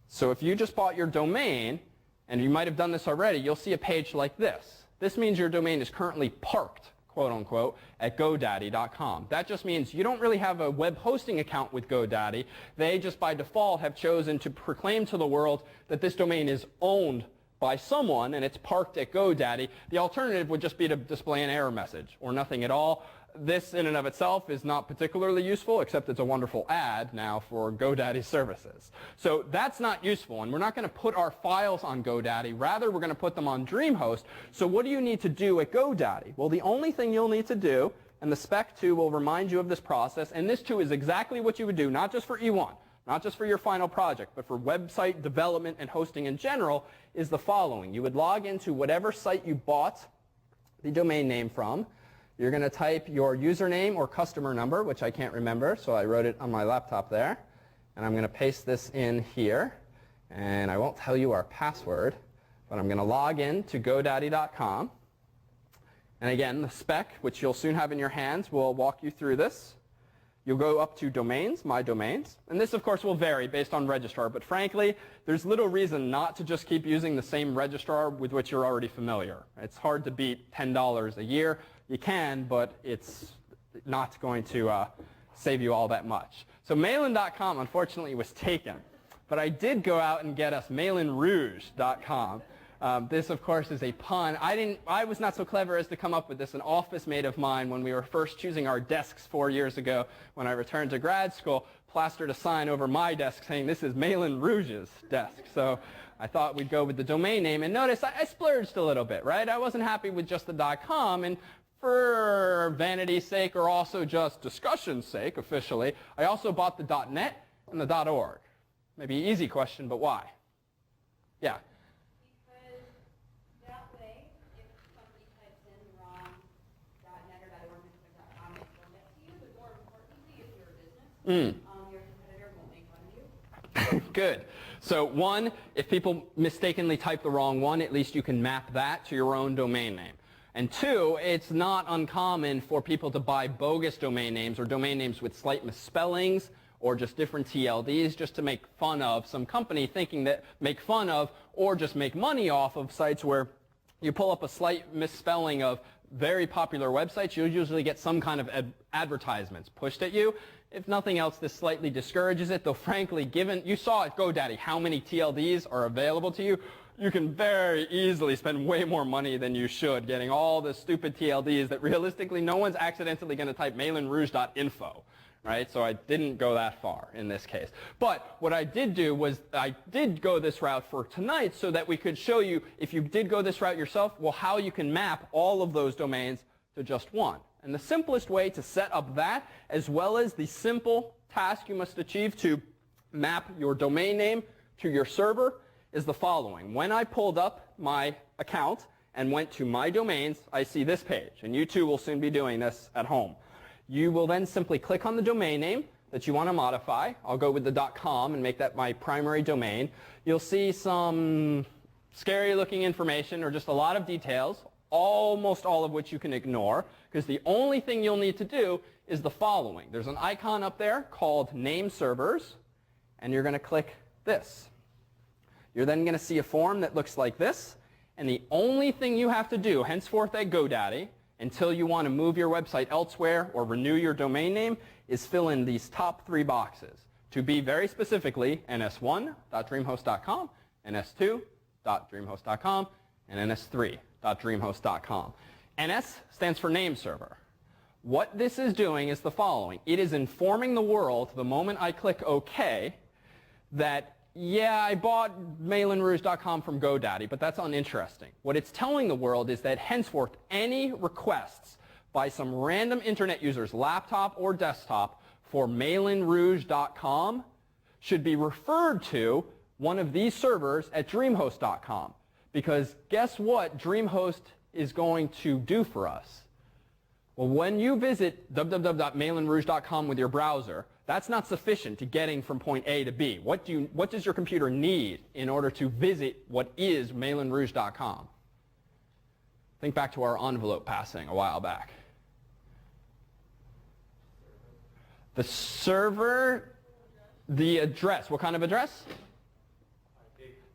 So if you just bought your domain, and you might have done this already, you'll see a page like this. This means your domain is currently parked, quote unquote, at GoDaddy.com. That just means you don't really have a web hosting account with GoDaddy. They just by default have chosen to proclaim to the world that this domain is owned by someone and it's parked at GoDaddy. The alternative would just be to display an error message or nothing at all. This in and of itself is not particularly useful, except it's a wonderful ad now for GoDaddy services. So that's not useful, and we're not going to put our files on GoDaddy. Rather, we're going to put them on DreamHost. So what do you need to do at GoDaddy? Well, the only thing you'll need to do, and the Spec 2 will remind you of this process, and this too is exactly what you would do, not just for E1, not just for your final project, but for website development and hosting in general, is the following. You would log into whatever site you bought the domain name from. You're going to type your username or customer number, which I can't remember, so I wrote it on my laptop there. And I'm going to paste this in here. And I won't tell you our password, but I'm going to log in to GoDaddy.com. And again, the spec, which you'll soon have in your hands, will walk you through this. You'll go up to domains, my domains. And this, of course, will vary based on registrar. But frankly, there's little reason not to just keep using the same registrar with which you're already familiar. It's hard to beat $10 a year. You can, but it's not going to save you all that much. So mailin.com, unfortunately, was taken. But I did go out and get us mailinrouge.com. This, of course, is a pun. I was not so clever as to come up with this. An office mate of mine, when we were first choosing our desks 4 years ago, when I returned to grad school, plastered a sign over my desk saying, "This is Mailin Rouge's desk." So I thought we'd go with the domain name. And notice I splurged a little bit, right? I wasn't happy with just the .com. And for vanity's sake, or also just discussion's sake, officially, I also bought the .net and the .org. Maybe an easy question, but why? Yeah. Because that way, if somebody types in the wrong .net or .org instead of .com, it will get to you. But more importantly, if you're a business, your competitor won't make fun of you. Good. So one, if people mistakenly type the wrong one, at least you can map that to your own domain name. And two, it's not uncommon for people to buy bogus domain names or domain names with slight misspellings or just different TLDs just to make fun of some company thinking that make fun of or just make money off of sites where you pull up a slight misspelling of very popular websites, you'll usually get some kind of advertisements pushed at you. If nothing else, this slightly discourages it, though frankly, given you saw at GoDaddy how many TLDs are available to you, you can very easily spend way more money than you should getting all the stupid TLDs that realistically no one's accidentally going to type mailinrouge.info, right? So I didn't go that far in this case. But what I did do was I did go this route for tonight so that we could show you, if you did go this route yourself, well, how you can map all of those domains to just one. And the simplest way to set up that, as well as the simple task you must achieve to map your domain name to your server, is the following. When I pulled up my account and went to my domains, I see this page. And you too will soon be doing this at home. You will then simply click on the domain name that you want to modify. I'll go with the .com and make that my primary domain. You'll see some scary looking information or just a lot of details, almost all of which you can ignore, because the only thing you'll need to do is the following. There's an icon up there called Name Servers, and you're going to click this. You're then going to see a form that looks like this, and the only thing you have to do henceforth at GoDaddy until you want to move your website elsewhere or renew your domain name is fill in these top 3 boxes. To be very specifically, ns1.dreamhost.com, ns2.dreamhost.com, and ns3.dreamhost.com. NS stands for name server. What this is doing is the following. It is informing the world the moment I click OK that, yeah, I bought MailinRouge.com from GoDaddy, but that's uninteresting. What it's telling the world is that henceforth any requests by some random internet user's laptop or desktop for MailinRouge.com should be referred to one of these servers at DreamHost.com. Because guess what DreamHost is going to do for us? Well, when you visit www.mailinrouge.com with your browser, that's not sufficient to getting from point A to B. What does your computer need in order to visit what is MailinRouge.com? Think back to our envelope passing a while back. The server, the address. What kind of address?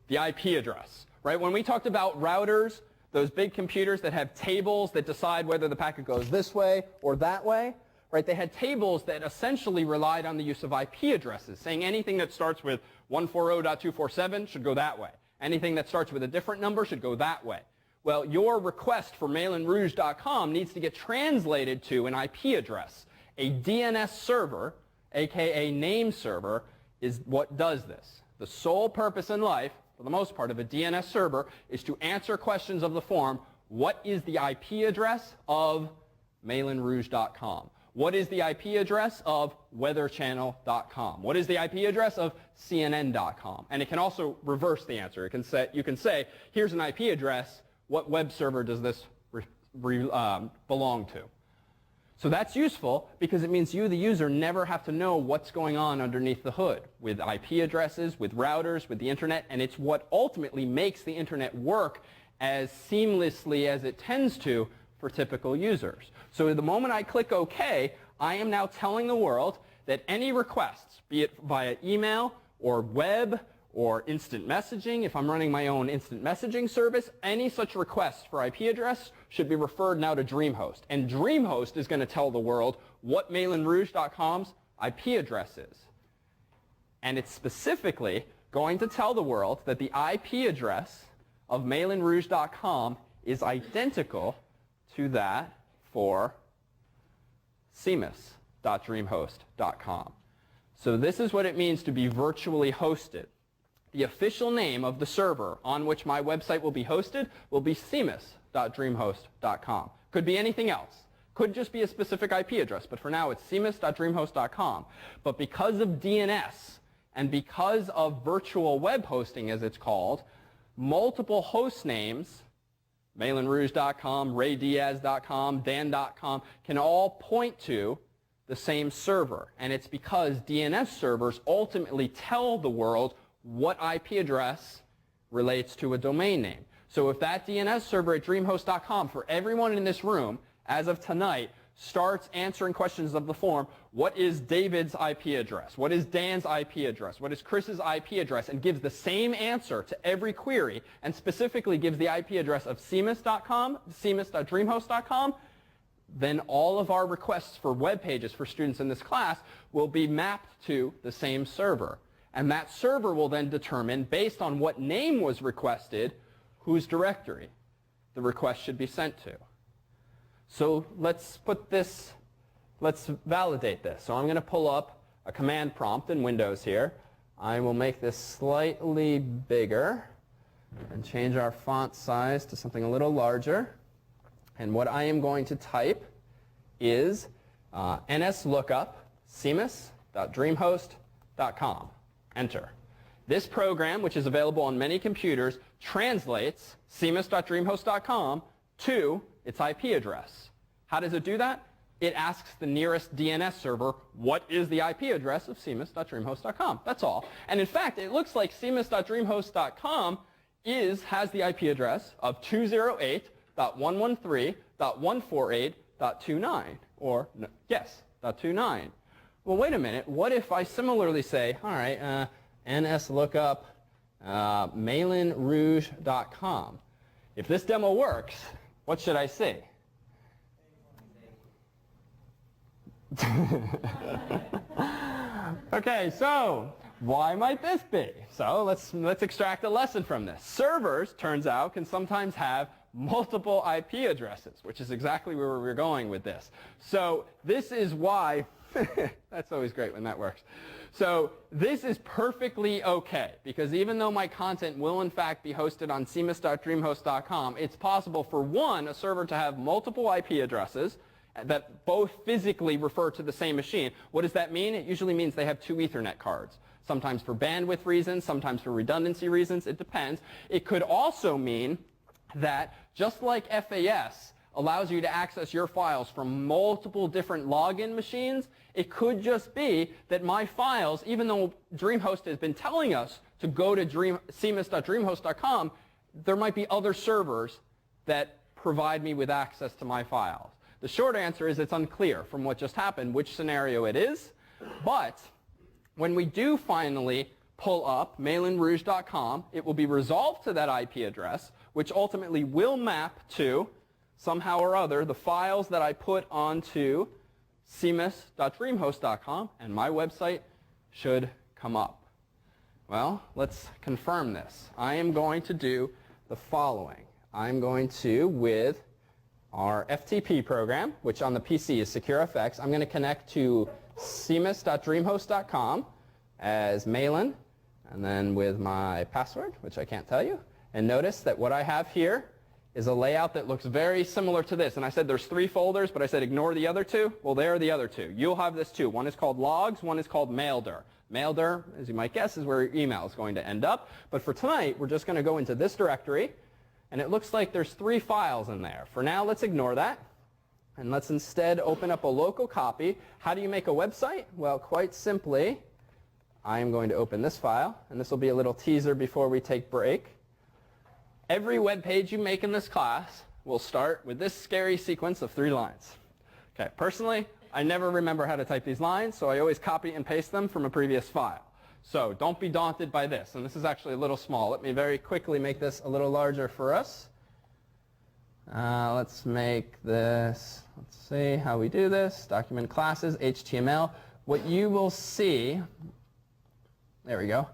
The IP address. Right? When we talked about routers, those big computers that have tables that decide whether the packet goes this way or that way, right? They had tables that essentially relied on the use of IP addresses, saying anything that starts with 140.247 should go that way. Anything that starts with a different number should go that way. Well, your request for MailinRouge.com needs to get translated to an IP address. A DNS server, aka name server, is what does this. The sole purpose in life, for the most part, of a DNS server is to answer questions of the form, what is the IP address of MailinRouge.com? What is the IP address of weatherchannel.com? What is the IP address of CNN.com? And it can also reverse the answer. You can say, here's an IP address. What web server does this belong to? So that's useful because it means you, the user, never have to know what's going on underneath the hood with IP addresses, with routers, with the internet, and it's what ultimately makes the internet work as seamlessly as it tends to for typical users. So the moment I click OK, I am now telling the world that any requests, be it via email or web or instant messaging, if I'm running my own instant messaging service, any such requests for IP address should be referred now to DreamHost. And DreamHost is going to tell the world what MailinRouge.com's IP address is. And it's specifically going to tell the world that the IP address of MailinRouge.com is identical to that for cmus.dreamhost.com. So this is what it means to be virtually hosted. The official name of the server on which my website will be hosted will be cmus.dreamhost.com. Could be anything else. Could just be a specific IP address, but for now it's cmus.dreamhost.com. But because of DNS and because of virtual web hosting, as it's called, multiple host names, MailinRouge.com, RayDiaz.com, Dan.com, can all point to the same server. And it's because DNS servers ultimately tell the world what IP address relates to a domain name. So if that DNS server at DreamHost.com for everyone in this room, as of tonight, starts answering questions of the form, what is David's IP address? What is Dan's IP address? What is Chris's IP address? And gives the same answer to every query, and specifically gives the IP address of cmus.com, cmus.dreamhost.com, then all of our requests for web pages for students in this class will be mapped to the same server. And that server will then determine, based on what name was requested, whose directory the request should be sent to. So let's put this let's validate this. So I'm going to pull up a command prompt in Windows here. I will make this slightly bigger and change our font size to something a little larger. And what I am going to type is nslookup cmus.dreamhost.com. Enter. This program, which is available on many computers, translates cmus.dreamhost.com to its IP address. How does it do that? It asks the nearest DNS server, what is the IP address of cmus.dreamhost.com? That's all. And in fact, it looks like cmus.dreamhost.com has the IP address of 208.113.148.29. Or, no, yes, .29. Well, wait a minute. What if I similarly say, all right, nslookup malinrouge.com. If this demo works, what should I see? Okay, so why might this be? So let's extract a lesson from this. Servers, turns out, can sometimes have multiple IP addresses, which is exactly where we're going with this. So this is why, that's always great when that works. So this is perfectly okay, because even though my content will in fact be hosted on cmus.dreamhost.com, it's possible for a server to have multiple IP addresses that both physically refer to the same machine. What does that mean? It usually means they have 2 Ethernet cards. Sometimes for bandwidth reasons, sometimes for redundancy reasons. It depends. It could also mean that just like FAS allows you to access your files from multiple different login machines, it could just be that my files, even though DreamHost has been telling us to go to cmus.dreamhost.com, there might be other servers that provide me with access to my files. The short answer is it's unclear from what just happened which scenario it is, but when we do finally pull up malinrouge.com, it will be resolved to that IP address, which ultimately will map to, somehow or other, the files that I put onto cmus.dreamhost.com, and my website should come up. Well, let's confirm this. I am going to do the following. I'm going to, with our FTP program, which on the PC is SecureFX, I'm going to connect to cmus.dreamhost.com as Malin, and then with my password, which I can't tell you. And notice that what I have here is a layout that looks very similar to this. And I said there's 3 folders, but I said ignore the other 2. Well, there are the other 2. You'll have this too. One is called logs, one is called maildir. Maildir, as you might guess, is where your email is going to end up. But for tonight, we're just going to go into this directory. And it looks like there's 3 files in there. For now, let's ignore that. And let's instead open up a local copy. How do you make a website? Well, quite simply, I am going to open this file. And this will be a little teaser before we take break. Every web page you make in this class will start with this scary sequence of 3 lines. Okay, personally, I never remember how to type these lines, so I always copy and paste them from a previous file. So don't be daunted by this. And this is actually a little small. Let me very quickly make this a little larger for us. Let's make this, let's see how we do this. Document classes, HTML. What you will see, there we go.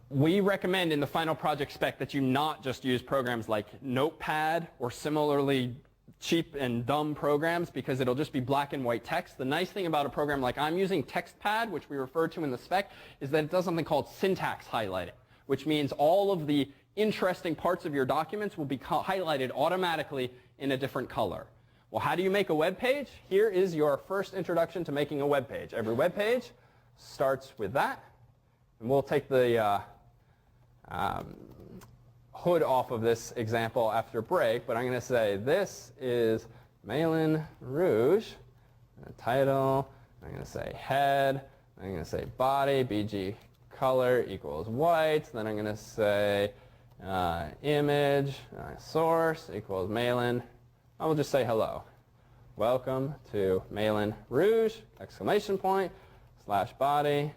We recommend in the final project spec that you not just use programs like Notepad or similarly cheap and dumb programs, because it'll just be black and white text. The nice thing about a program like I'm using, TextPad, which we refer to in the spec, is that it does something called syntax highlighting, which means all of the interesting parts of your documents will be highlighted automatically in a different color. Well, how do you make a web page? Here is your first introduction to making a web page. Every web page starts with that. And we'll take the hood off of this example after break, but I'm going to say this is Malin Rouge, title, I'm going to say head, I'm going to say body, BG color equals white, then I'm going to say image, source equals Malin. I will just say hello. Welcome to Malin Rouge, exclamation point, /body.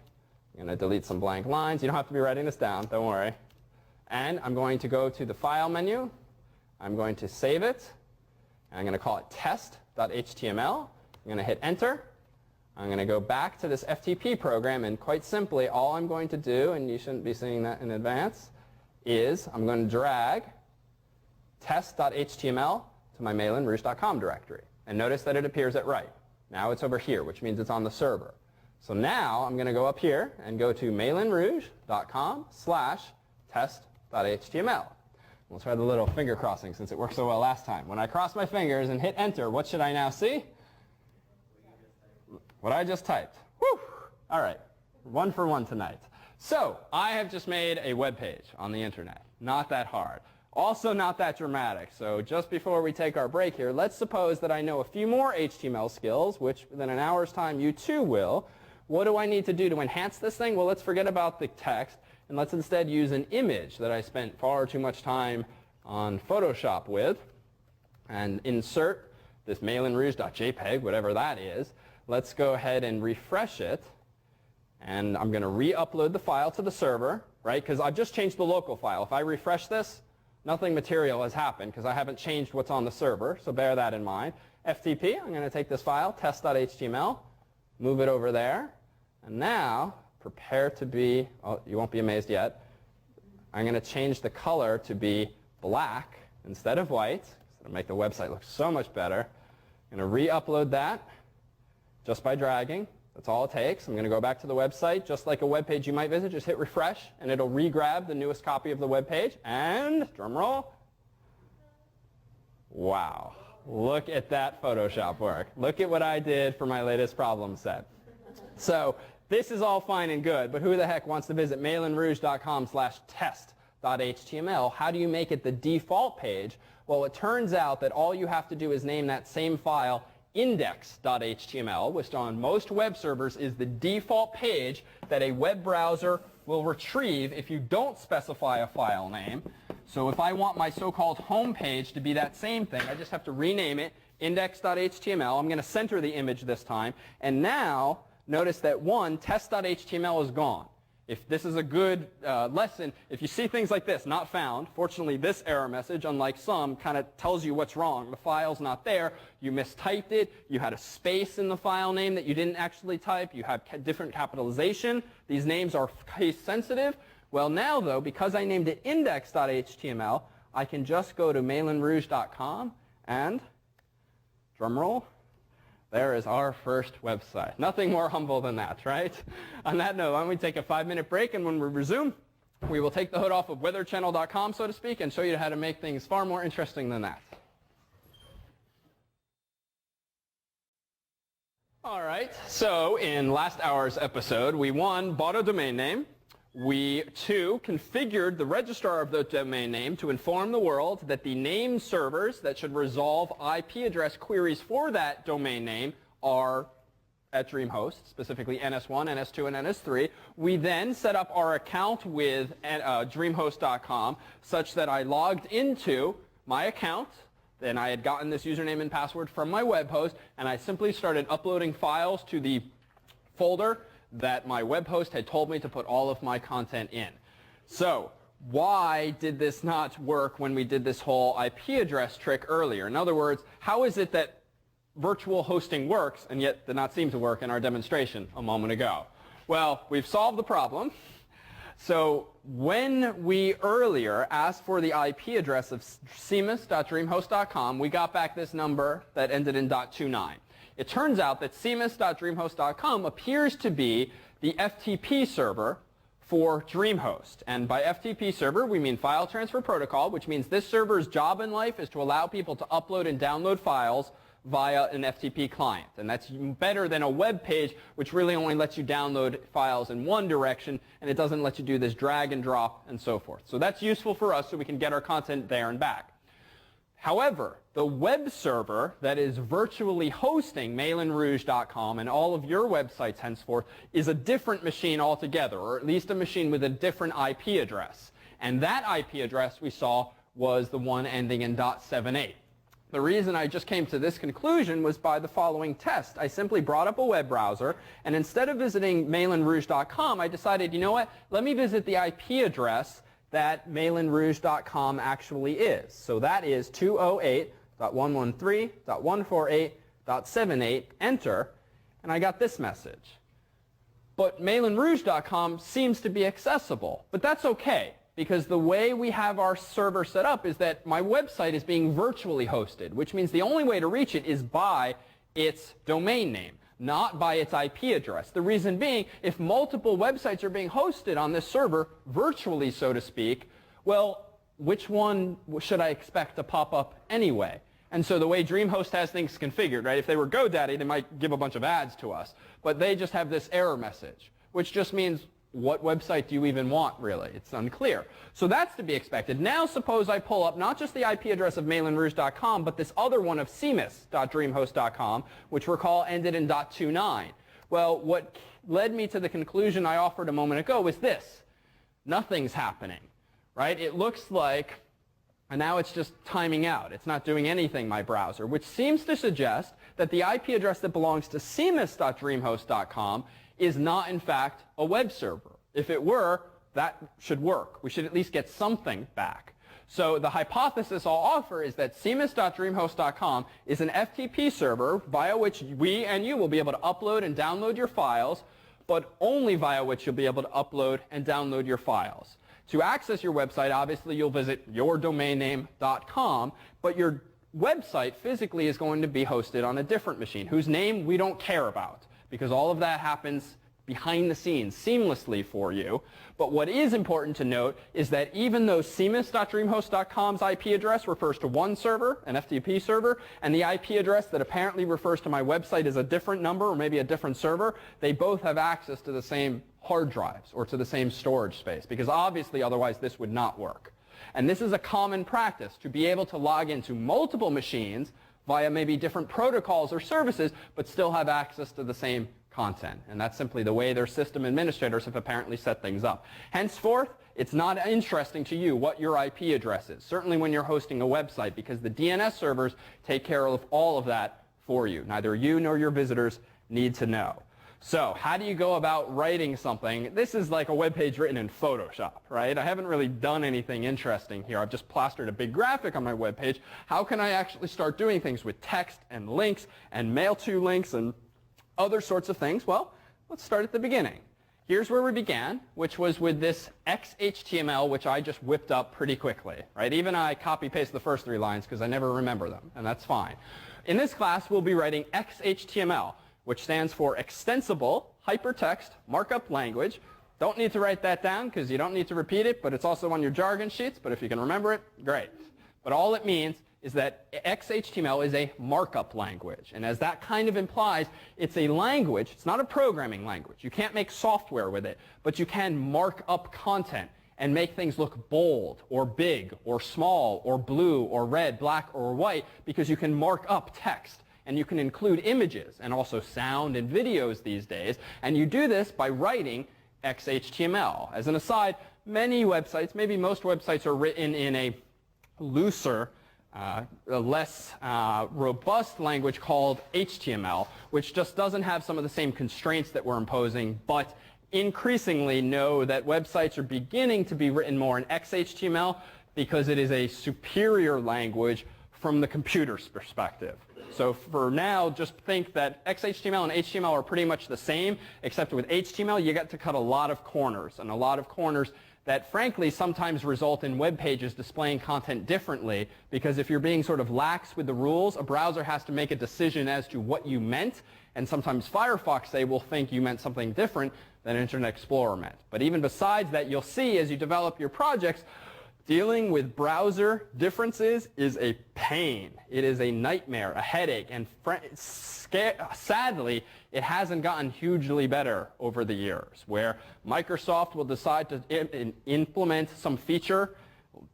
I'm going to delete some blank lines. You don't have to be writing this down, don't worry. And I'm going to go to the File menu. I'm going to save it. And I'm going to call it test.html. I'm going to hit Enter. I'm going to go back to this FTP program. And quite simply, all I'm going to do, and you shouldn't be seeing that in advance, is I'm going to drag test.html to my malinrouge.com directory. And notice that it appears at right. Now it's over here, which means it's on the server. So now I'm going to go up here and go to mailinrouge.com/test.html. We'll try the little finger crossing since it worked so well last time. When I cross my fingers and hit enter, what should I now see? What I just typed. Whew! All right, 1 for 1 tonight. So I have just made a web page on the internet. Not that hard. Also not that dramatic. So just before we take our break here, let's suppose that I know a few more HTML skills, which within an hour's time you too will. What do I need to do to enhance this thing? Well, let's forget about the text, and let's instead use an image that I spent far too much time on Photoshop with, and insert this mailinrouge.jpg, whatever that is. Let's go ahead and refresh it, and I'm going to re-upload the file to the server, right? Because I've just changed the local file. If I refresh this, nothing material has happened because I haven't changed what's on the server, so bear that in mind. FTP, I'm going to take this file, test.html, move it over there, and now prepare to be, oh, you won't be amazed yet, I'm going to change the color to be black instead of white, so it'll make the website look so much better. I'm going to re-upload that just by dragging. That's all it takes. I'm going to go back to the website. Just like a web page you might visit, just hit refresh, and it'll re-grab the newest copy of the web page. And, drum roll, wow. Look at that Photoshop work. Look at what I did for my latest problem set. So this is all fine and good, but who the heck wants to visit mailinrouge.com/test.html? How do you make it the default page? Well, it turns out that all you have to do is name that same file index.html, which on most web servers is the default page that a web browser will retrieve if you don't specify a file name. So if I want my so-called home page to be that same thing, I just have to rename it index.html. I'm going to center the image this time. And now, notice that test.html is gone. If this is a good lesson, if you see things like this, not found, fortunately this error message, unlike some, kind of tells you what's wrong. The file's not there. You mistyped it. You had a space in the file name that you didn't actually type. You have different capitalization. These names are case sensitive. Well, now, though, because I named it index.html, I can just go to mailinrouge.com and, drum roll, there is our first website. Nothing more humble than that, right? On that note, why don't we take a 5-minute break, and when we resume, we will take the hood off of weatherchannel.com, so to speak, and show you how to make things far more interesting than that. All right, so in last hour's episode, we 1, bought a domain name. We 2, configured the registrar of the domain name to inform the world that the name servers that should resolve IP address queries for that domain name are at DreamHost, specifically NS1, NS2, and NS3. We then set up our account with DreamHost.com such that I logged into my account. Then I had gotten this username and password from my web host, and I simply started uploading files to the folder that my web host had told me to put all of my content in. So why did this not work when we did this whole IP address trick earlier? In other words, how is it that virtual hosting works and yet did not seem to work in our demonstration a moment ago? Well, we've solved the problem. So when we earlier asked for the IP address of cmus.dreamhost.com, we got back this number that ended in .29. It turns out that cmus.dreamhost.com appears to be the FTP server for DreamHost. And by FTP server, we mean File Transfer Protocol, which means this server's job in life is to allow people to upload and download files via an FTP client. And that's better than a web page, which really only lets you download files in one direction, and it doesn't let you do this drag and drop and so forth. So that's useful for us so we can get our content there and back. However, the web server that is virtually hosting mailinrouge.com and all of your websites henceforth is a different machine altogether, or at least a machine with a different IP address. And that IP address we saw was the one ending in .78. The reason I just came to this conclusion was by the following test. I simply brought up a web browser, and instead of visiting mailinrouge.com, I decided, you know what, let me visit the IP address that mailinrouge.com actually is. So that is 208.113.148.78, enter, and I got this message. But mailinrouge.com seems to be accessible, but that's okay, because the way we have our server set up is that my website is being virtually hosted, which means the only way to reach it is by its domain name, not by its IP address. The reason being, if multiple websites are being hosted on this server, virtually so to speak, well, which one should I expect to pop up anyway? And so the way DreamHost has things configured, right? If they were GoDaddy, they might give a bunch of ads to us. But they just have this error message, which just means, what website do you even want, really? It's unclear. So that's to be expected. Now suppose I pull up not just the IP address of MailinRouge.com, but this other one of cmis.dreamhost.com, which recall ended in .29. Well, what led me to the conclusion I offered a moment ago was this. Nothing's happening, right? It looks like, and now it's just timing out. It's not doing anything, my browser, which seems to suggest that the IP address that belongs to cmis.dreamhost.com is not, in fact, a web server. If it were, that should work. We should at least get something back. So the hypothesis I'll offer is that cmis.dreamhost.com is an FTP server via which we and you will be able to upload and download your files, but only via which you'll be able to upload and download your files. To access your website, obviously, you'll visit yourdomainname.com, but your website physically is going to be hosted on a different machine, whose name we don't care about, because all of that happens behind the scenes seamlessly for you. But what is important to note is that even though cmis.dreamhost.com's IP address refers to one server, an FTP server, and the IP address that apparently refers to my website is a different number or maybe a different server, they both have access to the same hard drives or to the same storage space, because obviously otherwise this would not work. And this is a common practice, to be able to log into multiple machines via maybe different protocols or services, but still have access to the same content. And that's simply the way their system administrators have apparently set things up. Henceforth, it's not interesting to you what your IP address is, certainly when you're hosting a website, because the DNS servers take care of all of that for you. Neither you nor your visitors need to know. So how do you go about writing something? This is like a web page written in Photoshop, right? I haven't really done anything interesting here. I've just plastered a big graphic on my web page. How can I actually start doing things with text and links and mail to links and other sorts of things? Well, let's start at the beginning. Here's where we began, which was with this XHTML, which I just whipped up pretty quickly, right? Even I copy-paste the first 3 lines because I never remember them, and that's fine. In this class, we'll be writing XHTML, which stands for Extensible Hypertext Markup Language. Don't need to write that down because you don't need to repeat it, but it's also on your jargon sheets. But if you can remember it, great. But all it means is that XHTML is a markup language. And as that kind of implies, it's a language. It's not a programming language. You can't make software with it, but you can mark up content and make things look bold or big or small or blue or red, black or white, because you can mark up text. And you can include images and also sound and videos these days. And you do this by writing XHTML. As an aside, many websites, maybe most websites, are written in a looser, a less robust language called HTML, which just doesn't have some of the same constraints that we're imposing, but increasingly know that websites are beginning to be written more in XHTML because it is a superior language from the computer's perspective. So for now, just think that XHTML and HTML are pretty much the same, except with HTML, you get to cut a lot of corners, and a lot of corners that, frankly, sometimes result in web pages displaying content differently, because if you're being sort of lax with the rules, a browser has to make a decision as to what you meant, and sometimes Firefox, say, will think you meant something different than Internet Explorer meant. But even besides that, you'll see as you develop your projects, dealing with browser differences is a pain. It is a nightmare, a headache, and sadly, it hasn't gotten hugely better over the years, where Microsoft will decide to implement some feature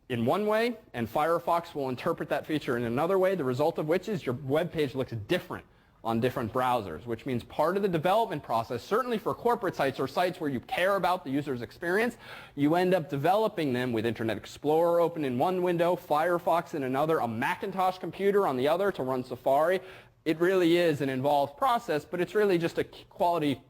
in one way, and Firefox will interpret that feature in another way, the result of which is your web page looks different on different browsers, which means part of the development process, certainly for corporate sites or sites where you care about the user's experience, you end up developing them with Internet Explorer open in one window, Firefox in another, a Macintosh computer on the other to run Safari. It really is an involved process, but it's really just a quality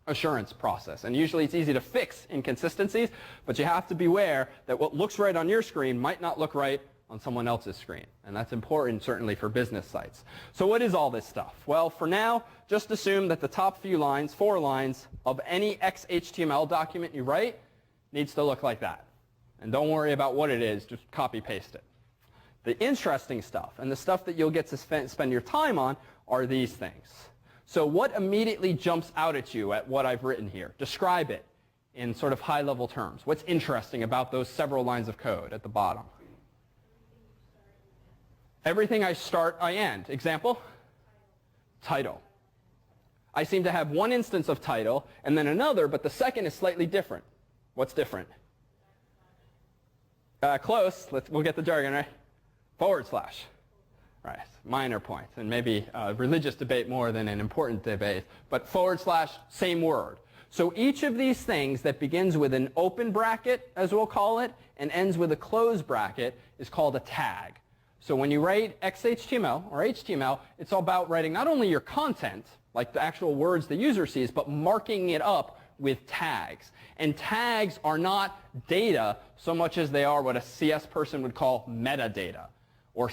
assurance process. And usually it's easy to fix inconsistencies, but you have to beware that what looks right on your screen might not look right on someone else's screen. And that's important, certainly, for business sites. So what is all this stuff? Well, for now, just assume that the top few lines, 4 lines, of any XHTML document you write needs to look like that. And don't worry about what it is, just copy-paste it. The interesting stuff, and the stuff that you'll get to spend your time on, are these things. So what immediately jumps out at you at what I've written here? Describe it in sort of high-level terms. What's interesting about those several lines of code at the bottom? Everything I start, I end. Example? Title. I seem to have one instance of title and then another, but the second is slightly different. What's different? Close. We'll get the jargon, right? Forward slash. Right. Minor point. And maybe a religious debate more than an important debate. But forward slash, same word. So each of these things that begins with an open bracket, as we'll call it, and ends with a closed bracket is called a tag. So when you write XHTML or HTML, it's all about writing not only your content, like the actual words the user sees, but marking it up with tags. And tags are not data so much as they are what a CS person would call metadata, or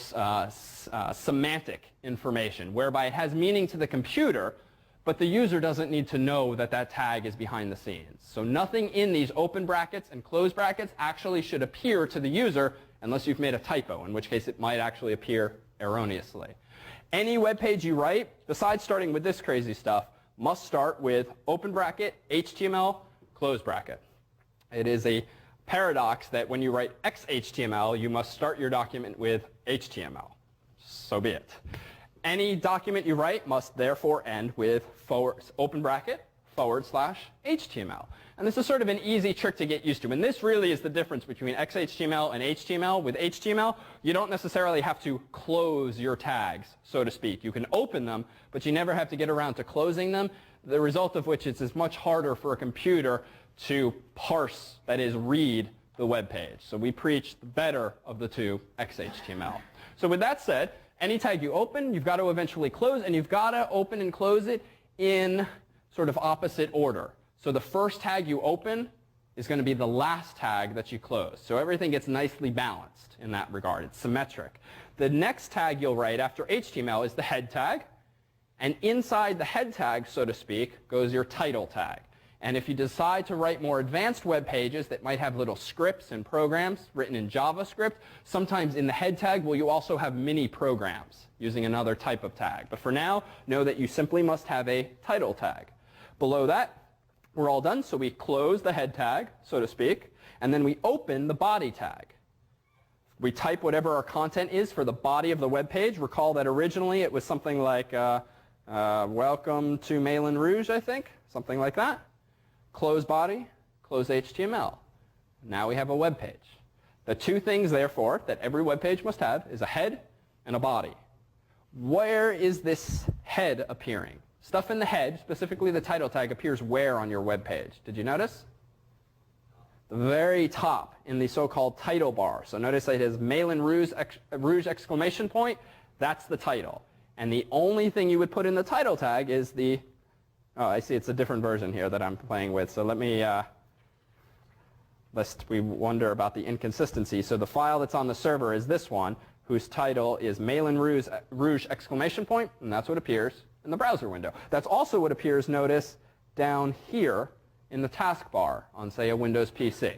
semantic information, whereby it has meaning to the computer, but the user doesn't need to know that that tag is behind the scenes. So nothing in these open brackets and closed brackets actually should appear to the user unless you've made a typo, in which case it might actually appear erroneously. Any web page you write, besides starting with this crazy stuff, must start with open bracket, HTML, closed bracket. It is a paradox that when you write XHTML, you must start your document with HTML. So be it. Any document you write must therefore end with open bracket, forward slash, HTML. And this is sort of an easy trick to get used to. And this really is the difference between XHTML and HTML. With HTML, you don't necessarily have to close your tags, so to speak. You can open them, but you never have to get around to closing them, the result of which is it's much harder for a computer to parse, that is, read the web page. So we preach the better of the two, XHTML. So with that said, any tag you open, you've got to eventually close, and you've got to open and close it in sort of opposite order. So the first tag you open is going to be the last tag that you close. So everything gets nicely balanced in that regard. It's symmetric. The next tag you'll write after HTML is the head tag. And inside the head tag, so to speak, goes your title tag. And if you decide to write more advanced web pages that might have little scripts and programs written in JavaScript, sometimes in the head tag will you also have mini programs using another type of tag. But for now, know that you simply must have a title tag. Below that, we're all done, so we close the head tag, so to speak, and then we open the body tag. We type whatever our content is for the body of the web page. Recall that originally it was something like, welcome to Malin Rouge, I think, something like that. Close body, close HTML. Now we have a web page. The two things, therefore, that every web page must have is a head and a body. Where is this head appearing? Stuff in the head, specifically the title tag, appears where on your web page? Did you notice? The very top in the so-called title bar. So notice it has Malin Rouge, exclamation point. That's the title. And the only thing you would put in the title tag is the, oh, I see it's a different version here that I'm playing with. So let me, lest we wonder about the inconsistency. So the file that's on the server is this one, whose title is Malin Rouge, exclamation point, and that's what appears in the browser window. That's also what appears, notice, down here in the taskbar on, say, a Windows PC.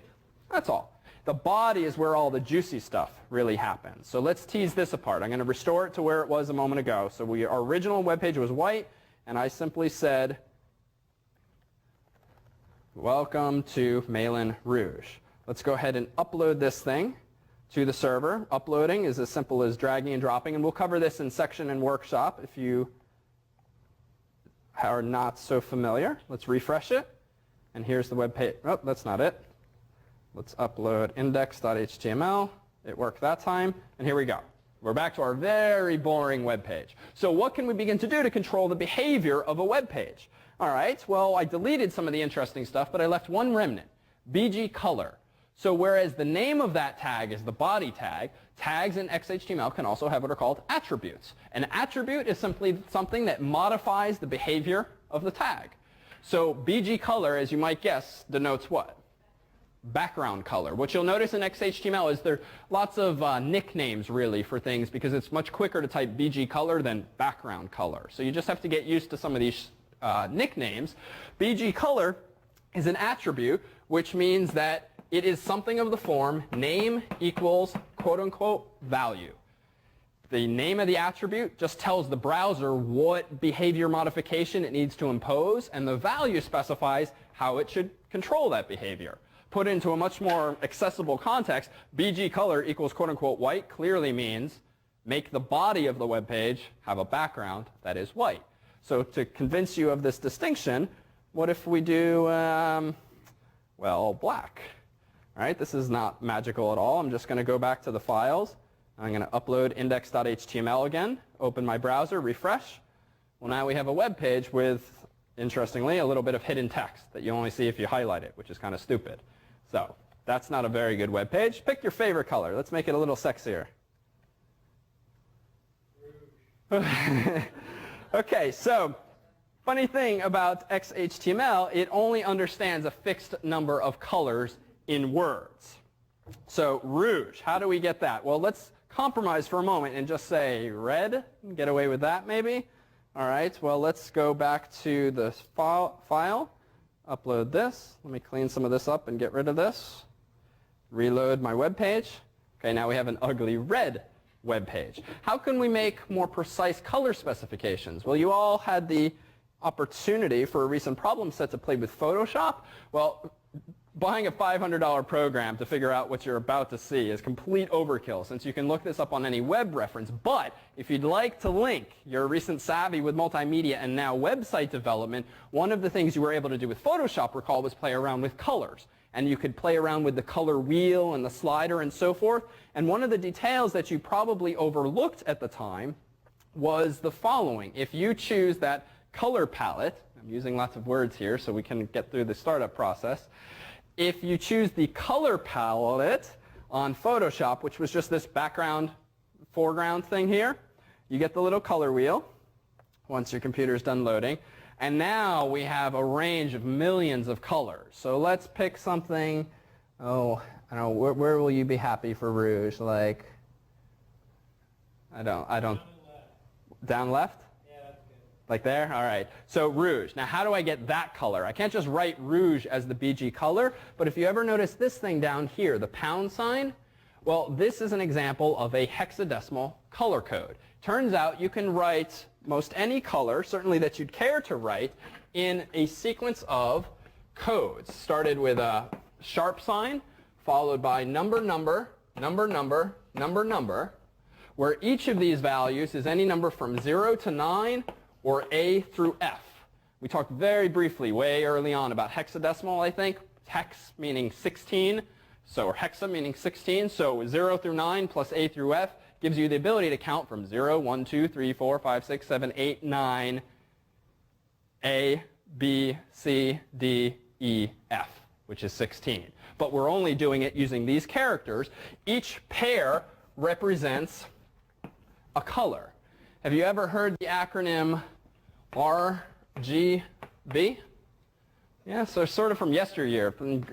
That's all. The body is where all the juicy stuff really happens. So let's tease this apart. I'm going to restore it to where it was a moment ago. So our original web page was white, and I simply said, welcome to Malin Rouge. Let's go ahead and upload this thing to the server. Uploading is as simple as dragging and dropping, and we'll cover this in section and workshop if you are not so familiar. Let's refresh it. And here's the web page. Oh, that's not it. Let's upload index.html. It worked that time. And here we go. We're back to our very boring web page. So what can we begin to do to control the behavior of a web page? All right, well, I deleted some of the interesting stuff, but I left one remnant, BG color. So whereas the name of that tag is the body tag, tags in XHTML can also have what are called attributes. An attribute is simply something that modifies the behavior of the tag. So BG color, as you might guess, denotes what? Background color. What you'll notice in XHTML is there are lots of nicknames, really, for things because it's much quicker to type BG color than background color. So you just have to get used to some of these nicknames. BG color is an attribute, which means that it is something of the form name equals quote-unquote value. The name of the attribute just tells the browser what behavior modification it needs to impose, and the value specifies how it should control that behavior. Put into a much more accessible context, BG color equals quote-unquote white clearly means make the body of the web page have a background that is white. So to convince you of this distinction, what if we do, well, black? All right, this is not magical at all. I'm just going to go back to the files. I'm going to upload index.html again, open my browser, refresh. Well, now we have a web page with, interestingly, a little bit of hidden text that you only see if you highlight it, which is kind of stupid. So that's not a very good web page. Pick your favorite color. Let's make it a little sexier. OK, so funny thing about XHTML, it only understands a fixed number of colors in words. So rouge, how do we get that? Well, let's compromise for a moment and just say red. Get away with that, maybe. All right, well, let's go back to the file, upload this. Let me clean some of this up and get rid of this. Reload my web page. OK, now we have an ugly red web page. How can we make more precise color specifications? Well, you all had the opportunity for a recent problem set to play with Photoshop. Well, buying a $500 program to figure out what you're about to see is complete overkill, since you can look this up on any web reference. But if you'd like to link your recent savvy with multimedia and now website development, one of the things you were able to do with Photoshop, recall, was play around with colors. And you could play around with the color wheel and the slider and so forth. And one of the details that you probably overlooked at the time was the following. If you choose that color palette, I'm using lots of words here so we can get through the startup process. If you choose the color palette on Photoshop, which was just this background, foreground thing here, you get the little color wheel once your computer's done loading. And now we have a range of millions of colors. So let's pick something, oh, I don't know, where will you be happy for rouge? Like, I don't, down left? Like there? All right. So rouge. Now, how do I get that color? I can't just write rouge as the BG color. But if you ever notice this thing down here, the pound sign, well, this is an example of a hexadecimal color code. Turns out you can write most any color, certainly that you'd care to write, in a sequence of codes. Started with a sharp sign, followed by number, number, number, number, number, number, where each of these values is any number from 0 to 9, or A through F. We talked very briefly way early on about hexadecimal, I think. Hex meaning 16, or hexa meaning 16. So 0 through 9 plus A through F gives you the ability to count from 0, 1, 2, 3, 4, 5, 6, 7, 8, 9, A, B, C, D, E, F, which is 16. But we're only doing it using these characters. Each pair represents a color. Have you ever heard the acronym RGB? Yeah, so sort of from yesteryear. From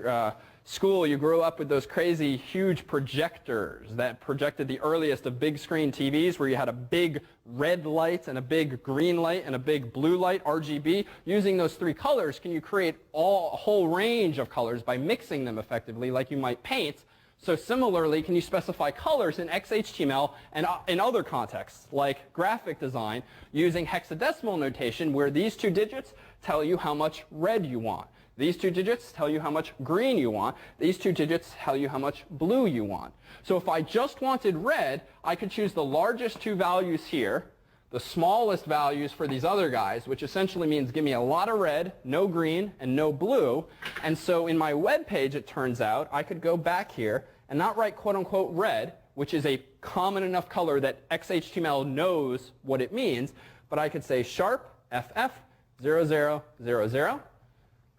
school, you grew up with those crazy huge projectors that projected the earliest of big screen TVs, where you had a big red light and a big green light and a big blue light, RGB. Using those three colors, can you create a whole range of colors by mixing them effectively like you might paint? So similarly, can you specify colors in XHTML and in other contexts, like graphic design, using hexadecimal notation, where these two digits tell you how much red you want. These two digits tell you how much green you want. These two digits tell you how much blue you want. So if I just wanted red, I could choose the largest two values here, the smallest values for these other guys, which essentially means give me a lot of red, no green, and no blue. And so in my web page, it turns out, I could go back here and not write quote-unquote red, which is a common enough color that XHTML knows what it means, but I could say sharp FF0000.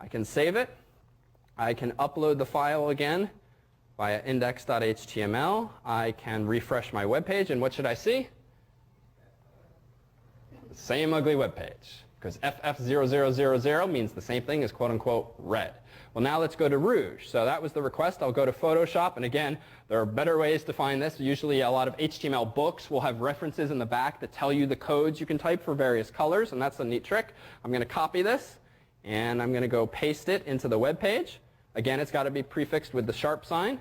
I can save it. I can upload the file again via index.html. I can refresh my web page, and what should I see? The same ugly web page, because FF0000 means the same thing as quote-unquote red. Well, now let's go to rouge. So that was the request. I'll go to Photoshop. And again, there are better ways to find this. Usually a lot of HTML books will have references in the back that tell you the codes you can type for various colors. And that's a neat trick. I'm going to copy this. And I'm going to go paste it into the web page. Again, it's got to be prefixed with the sharp sign.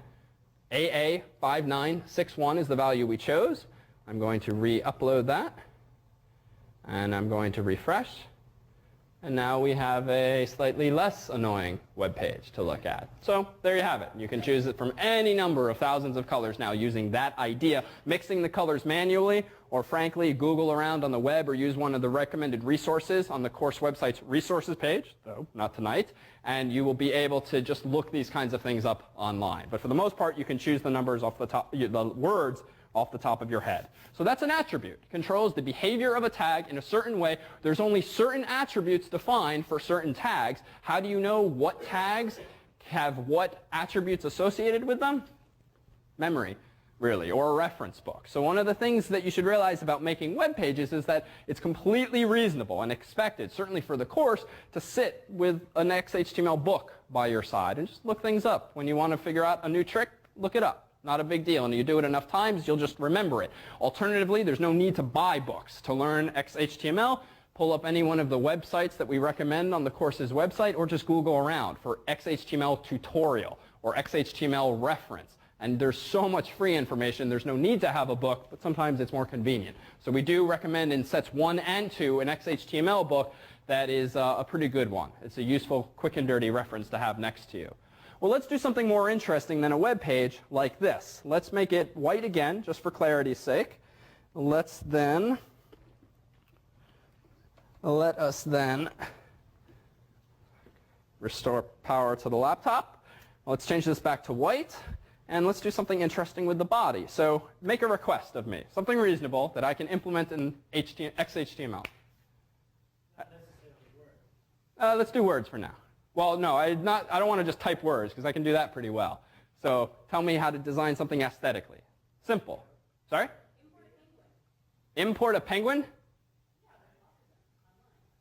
AA5961 is the value we chose. I'm going to re-upload that. And I'm going to refresh. And now we have a slightly less annoying web page to look at. So there you have it. You can choose it from any number of thousands of colors now using that idea, mixing the colors manually, or frankly, Google around on the web or use one of the recommended resources on the course website's resources page, though not tonight, and you will be able to just look these kinds of things up online. But for the most part, you can choose the numbers off the top, the words off the top of your head. So that's an attribute. It controls the behavior of a tag in a certain way. There's only certain attributes defined for certain tags. How do you know what tags have what attributes associated with them? Memory, really, or a reference book. So one of the things that you should realize about making web pages is that it's completely reasonable and expected, certainly for the course, to sit with an XHTML book by your side and just look things up. When you want to figure out a new trick, look it up. Not a big deal. And you do it enough times, you'll just remember it. Alternatively, there's no need to buy books. To learn XHTML, pull up any one of the websites that we recommend on the course's website, or just Google around for XHTML tutorial or XHTML reference. And there's so much free information, there's no need to have a book, but sometimes it's more convenient. So we do recommend in sets 1 and 2 an XHTML book that is a pretty good one. It's a useful, quick and dirty reference to have next to you. Well, let's do something more interesting than a web page like this. Let's make it white again, just for clarity's sake. Let us then restore power to the laptop. Let's change this back to white, and let's do something interesting with the body. So make a request of me, something reasonable that I can implement in XHTML. Not necessarily words. Let's do words for now. Well, no, I don't want to just type words, because I can do that pretty well. So tell me how to design something aesthetically. Simple. Sorry? Import a penguin?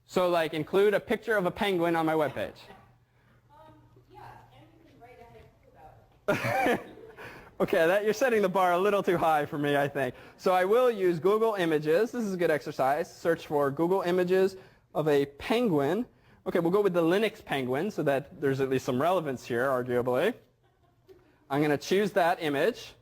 So like include a picture of a penguin on my webpage. Yeah, and you can write a haiku about it. Okay, you're setting the bar a little too high for me, I think. So I will use Google Images. This is a good exercise. Search for Google Images of a penguin. Okay, we'll go with the Linux penguin so that there's at least some relevance here, arguably. I'm going to choose that image.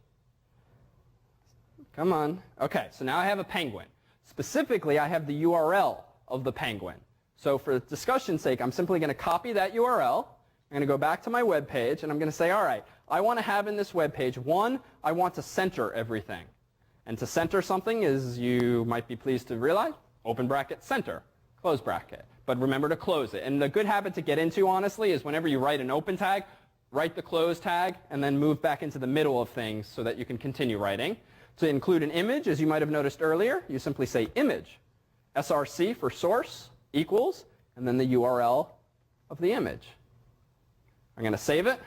Come on. Okay, so now I have a penguin. Specifically, I have the URL of the penguin. So for discussion's sake, I'm simply going to copy that URL. I'm going to go back to my web page, and I'm going to say, all right, I want to have in this web page, one, I want to center everything. And to center something is, you might be pleased to realize, open bracket, center, close bracket. But remember to close it. And the good habit to get into, honestly, is whenever you write an open tag, write the close tag, and then move back into the middle of things so that you can continue writing. To include an image, as you might have noticed earlier, you simply say image. SRC for source equals, and then the URL of the image. I'm going to save it.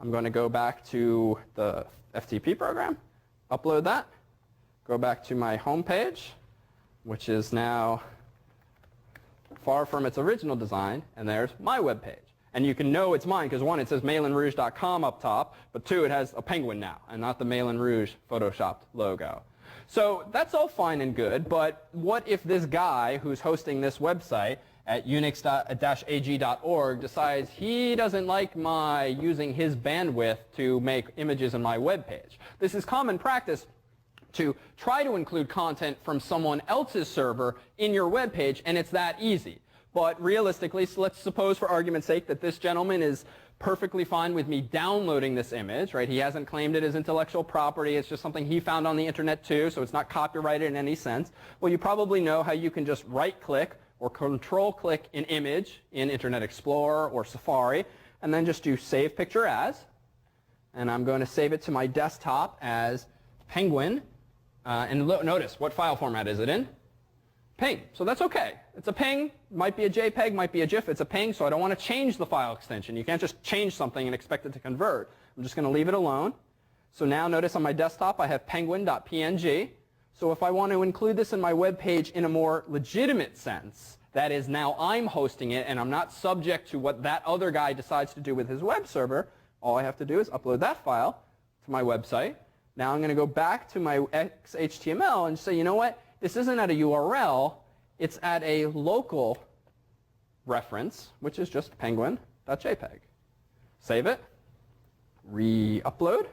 I'm going to go back to the FTP program, upload that, go back to my home page, which is now far from its original design, and there's my web page. And you can know it's mine because, one, it says malinrouge.com up top, but two, it has a penguin now and not the Malin Rouge photoshopped logo. So that's all fine and good, but what if this guy who's hosting this website at unix-ag.org decides he doesn't like my using his bandwidth to make images in my web page? This is common practice to try to include content from someone else's server in your web page, and it's that easy. But realistically, so let's suppose for argument's sake that this gentleman is perfectly fine with me downloading this image, right? He hasn't claimed it as intellectual property. It's just something he found on the internet too, so it's not copyrighted in any sense. Well, you probably know how you can just right-click or control-click an image in Internet Explorer or Safari, and then just do Save Picture As. And I'm going to save it to my desktop as Penguin. And notice, what file format is it in? PNG. So that's okay. It's a PNG. Might be a JPEG, might be a GIF. It's a PNG, so I don't want to change the file extension. You can't just change something and expect it to convert. I'm just going to leave it alone. So now notice on my desktop I have penguin.png. So if I want to include this in my web page in a more legitimate sense, that is, now I'm hosting it and I'm not subject to what that other guy decides to do with his web server, all I have to do is upload that file to my website. Now I'm going to go back to my XHTML and say, you know what? This isn't at a URL. It's at a local reference, which is just penguin.jpg. Save it, re-upload,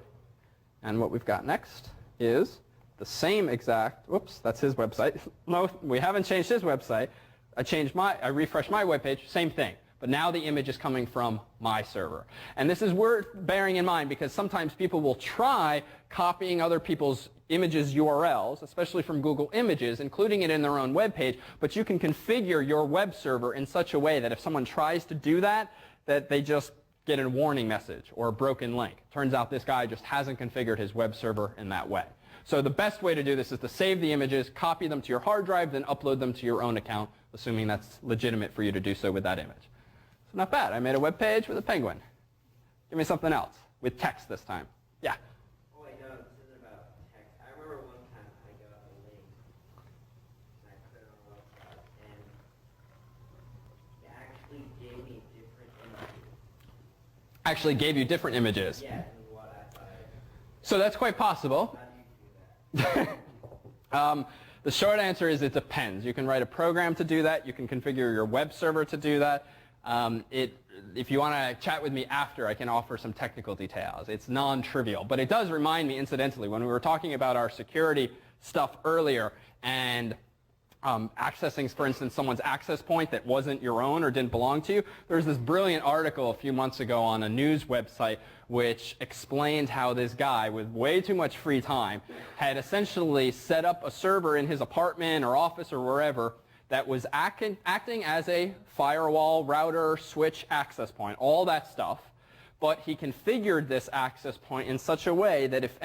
and what we've got next is the same exact, whoops, that's his website. No, we haven't changed his website. I refreshed my web page, same thing. But now the image is coming from my server. And this is worth bearing in mind because sometimes people will try copying other people's images URLs, especially from Google Images, including it in their own web page. But you can configure your web server in such a way that if someone tries to do that, that they just get a warning message or a broken link. Turns out this guy just hasn't configured his web server in that way. So the best way to do this is to save the images, copy them to your hard drive, then upload them to your own account, assuming that's legitimate for you to do so with that image. So not bad. I made a web page with a penguin. Give me something else with text this time. Yeah? Oh, I know. This isn't about text. I remember one time I got a link, and I put it on a website, and it actually gave me different images. Actually gave you different images. Yeah, than what I thought. So that's quite possible. How do you do that? The short answer is it depends. You can write a program to do that. You can configure your web server to do that. If you want to chat with me after, I can offer some technical details. It's non-trivial. But it does remind me, incidentally, when we were talking about our security stuff earlier and accessing, for instance, someone's access point that wasn't your own or didn't belong to you, there was this brilliant article a few months ago on a news website which explained how this guy with way too much free time had essentially set up a server in his apartment or office or wherever that was acting as a firewall, router, switch, access point, all that stuff. But he configured this access point in such a way that if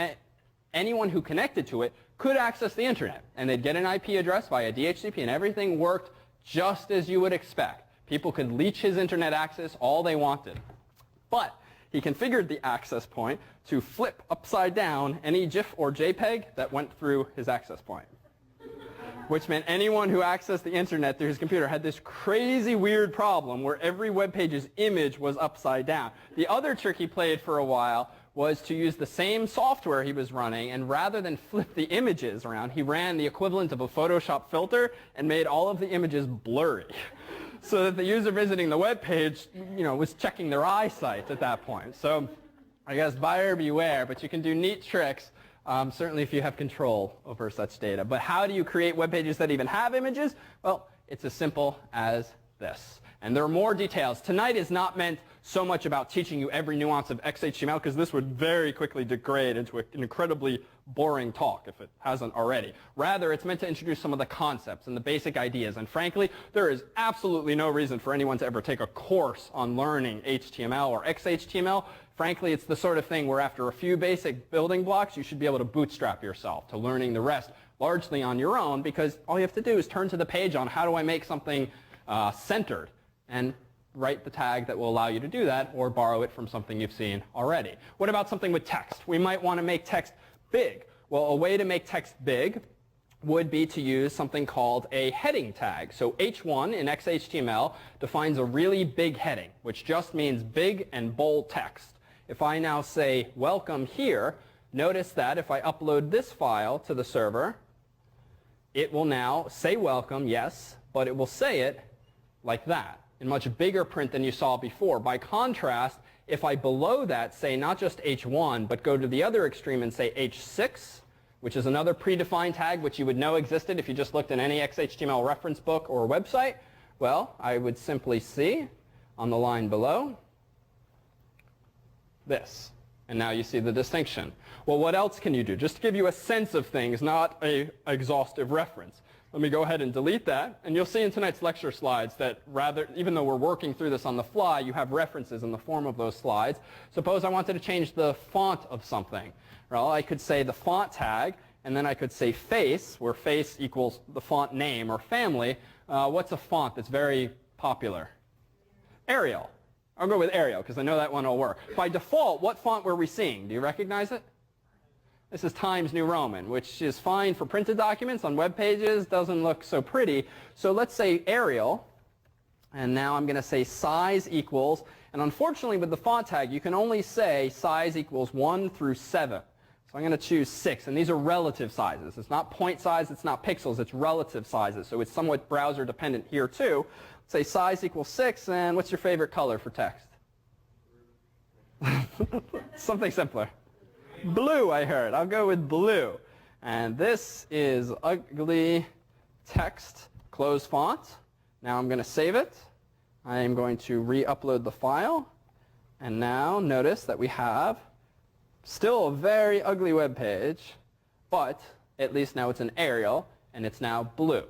anyone who connected to it could access the internet, and they'd get an IP address via DHCP, and everything worked just as you would expect. People could leech his internet access all they wanted. But he configured the access point to flip upside down any GIF or JPEG that went through his access point, which meant anyone who accessed the internet through his computer had this crazy weird problem where every web page's image was upside down. The other trick he played for a while was to use the same software he was running, and rather than flip the images around, he ran the equivalent of a Photoshop filter and made all of the images blurry so that the user visiting the web page, was checking their eyesight at that point. So I guess buyer beware, but you can do neat tricks, certainly if you have control over such data. But how do you create web pages that even have images? Well, it's as simple as this. And there are more details. Tonight is not meant so much about teaching you every nuance of XHTML, because this would very quickly degrade into an incredibly boring talk if it hasn't already. Rather, it's meant to introduce some of the concepts and the basic ideas. And frankly, there is absolutely no reason for anyone to ever take a course on learning HTML or XHTML. Frankly, it's the sort of thing where after a few basic building blocks, you should be able to bootstrap yourself to learning the rest largely on your own, because all you have to do is turn to the page on how do I make something centered, and write the tag that will allow you to do that, or borrow it from something you've seen already. What about something with text? We might want to make text big. Well, a way to make text big would be to use something called a heading tag. So H1 in XHTML defines a really big heading, which just means big and bold text. If I now say welcome here, notice that if I upload this file to the server, it will now say welcome, yes, but it will say it like that, in much bigger print than you saw before. By contrast, if I below that say not just H1, but go to the other extreme and say H6, which is another predefined tag which you would know existed if you just looked in any XHTML reference book or website, well, I would simply see on the line below this. And now you see the distinction. Well, what else can you do? Just to give you a sense of things, not an exhaustive reference. Let me go ahead and delete that. And you'll see in tonight's lecture slides that even though we're working through this on the fly, you have references in the form of those slides. Suppose I wanted to change the font of something. Well, I could say the font tag, and then I could say face, where face equals the font name or family. What's a font that's very popular? Arial. I'll go with Arial, because I know that one will work. By default, what font were we seeing? Do you recognize it? This is Times New Roman, which is fine for printed documents. On web pages, doesn't look so pretty. So let's say Arial, and now I'm going to say size equals, and unfortunately with the font tag, you can only say size equals 1 through 7. So I'm going to choose 6, and these are relative sizes. It's not point size, it's not pixels, it's relative sizes. So it's somewhat browser dependent here too. Let's say size equals 6, and what's your favorite color for text? Something simpler. Blue, I heard. I'll go with blue. And this is ugly text close font. Now I'm going to save it. I am going to re-upload the file. And now notice that we have still a very ugly web page, but at least now it's an Arial, and it's now blue.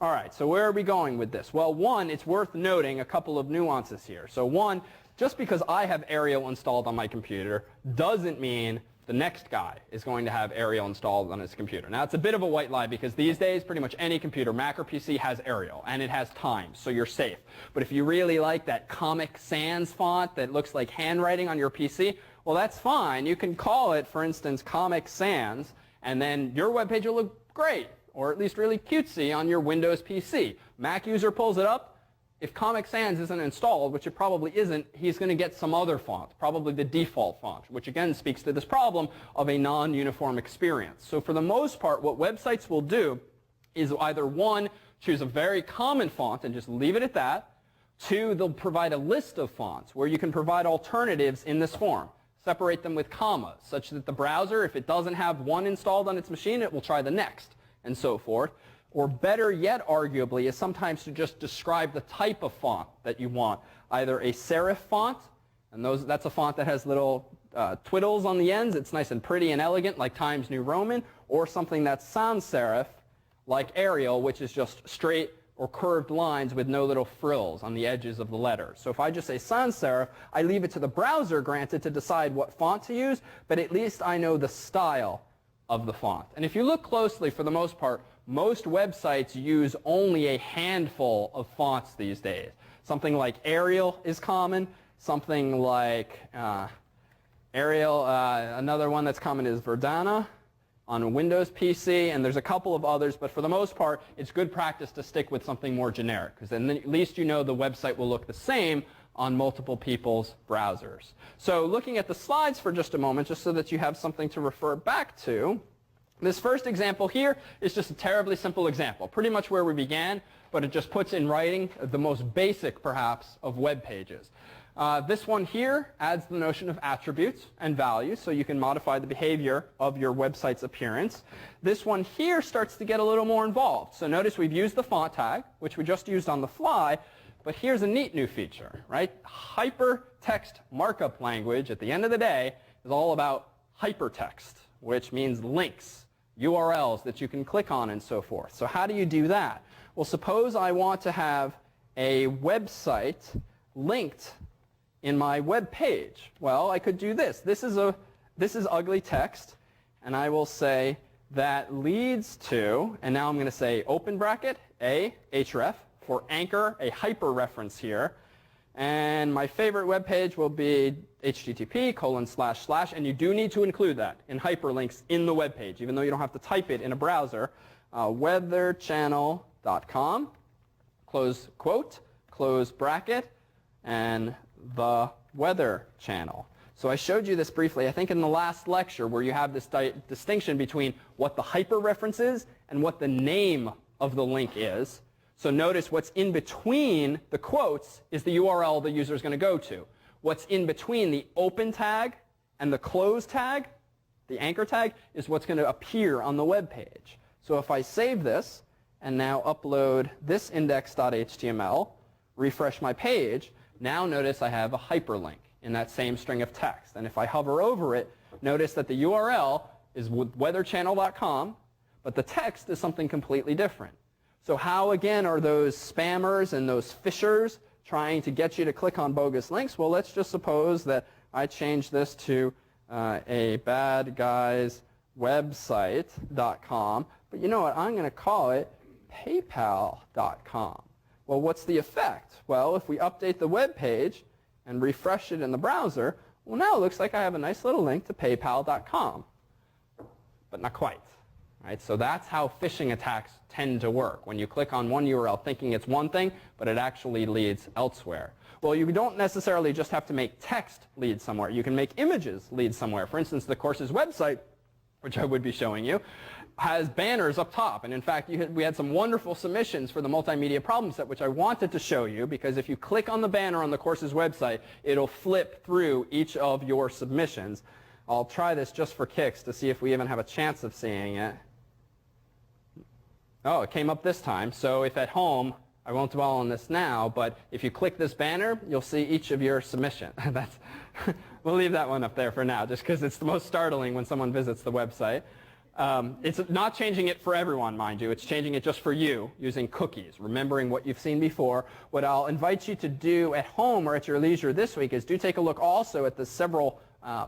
All right, so where are we going with this? Well, one, it's worth noting a couple of nuances here. So one, just because I have Arial installed on my computer doesn't mean the next guy is going to have Arial installed on his computer. Now, it's a bit of a white lie because these days, pretty much any computer, Mac or PC, has Arial, and it has Times, so you're safe. But if you really like that Comic Sans font that looks like handwriting on your PC, well, that's fine. You can call it, for instance, Comic Sans, and then your web page will look great, or at least really cutesy on your Windows PC. Mac user pulls it up. If Comic Sans isn't installed, which it probably isn't, he's going to get some other font, probably the default font, which again speaks to this problem of a non-uniform experience. So for the most part, what websites will do is either one, choose a very common font and just leave it at that. Two, they'll provide a list of fonts where you can provide alternatives in this form. Separate them with commas, such that the browser, if it doesn't have one installed on its machine, it will try the next, and so forth. Or better yet, arguably, is sometimes to just describe the type of font that you want. Either a serif font, and that's a font that has little twiddles on the ends. It's nice and pretty and elegant, like Times New Roman. Or something that's sans serif, like Arial, which is just straight or curved lines with no little frills on the edges of the letters. So if I just say sans serif, I leave it to the browser, granted, to decide what font to use, but at least I know the style of the font. And if you look closely, for the most part, most websites use only a handful of fonts these days. Something like Arial is common. Something like Arial, another one that's common is Verdana on a Windows PC, and there's a couple of others, but for the most part, it's good practice to stick with something more generic, because then at least you know the website will look the same on multiple people's browsers. So looking at the slides for just a moment, just so that you have something to refer back to, this first example here is just a terribly simple example, pretty much where we began, but it just puts in writing the most basic, perhaps, of web pages. This one here adds the notion of attributes and values, so you can modify the behavior of your website's appearance. This one here starts to get a little more involved. So notice we've used the font tag, which we just used on the fly, but here's a neat new feature, right? Hypertext markup language, at the end of the day, is all about hypertext, which means links, URLs that you can click on, and so forth. So how do you do that? Well, suppose I want to have a website linked in my web page. Well, I could do this. This is ugly text, and I will say that leads to, and now I'm going to say open bracket, a href, for anchor, a hyperreference here. And my favorite web page will be http:// and you do need to include that in hyperlinks in the web page, even though you don't have to type it in a browser. weatherchannel.com, close quote, close bracket, and the weather channel. So I showed you this briefly, I think in the last lecture, where you have this distinction between what the hyperreference is and what the name of the link is. So notice what's in between the quotes is the URL the user is going to go to. What's in between the open tag and the close tag, the anchor tag, is what's going to appear on the web page. So if I save this and now upload this index.html, refresh my page, now notice I have a hyperlink in that same string of text. And if I hover over it, notice that the URL is weatherchannel.com, but the text is something completely different. So how, again, are those spammers and those phishers trying to get you to click on bogus links? Well, let's just suppose that I change this to a badguyswebsite.com. But you know what? I'm going to call it paypal.com. Well, what's the effect? Well, if we update the web page and refresh it in the browser, well, now it looks like I have a nice little link to paypal.com. But not quite. Right? So that's how phishing attacks tend to work, when you click on one URL thinking it's one thing, but it actually leads elsewhere. Well, you don't necessarily just have to make text lead somewhere. You can make images lead somewhere. For instance, the course's website, which I would be showing you, has banners up top. And in fact, we had some wonderful submissions for the multimedia problem set, which I wanted to show you, because if you click on the banner on the course's website, it'll flip through each of your submissions. I'll try this just for kicks to see if we even have a chance of seeing it. Oh, it came up this time. So if at home, I won't dwell on this now, but if you click this banner, you'll see each of your submission. We'll leave that one up there for now, just because it's the most startling when someone visits the website. It's not changing it for everyone, mind you. It's changing it just for you using cookies, remembering what you've seen before. What I'll invite you to do at home or at your leisure this week is do take a look also at the several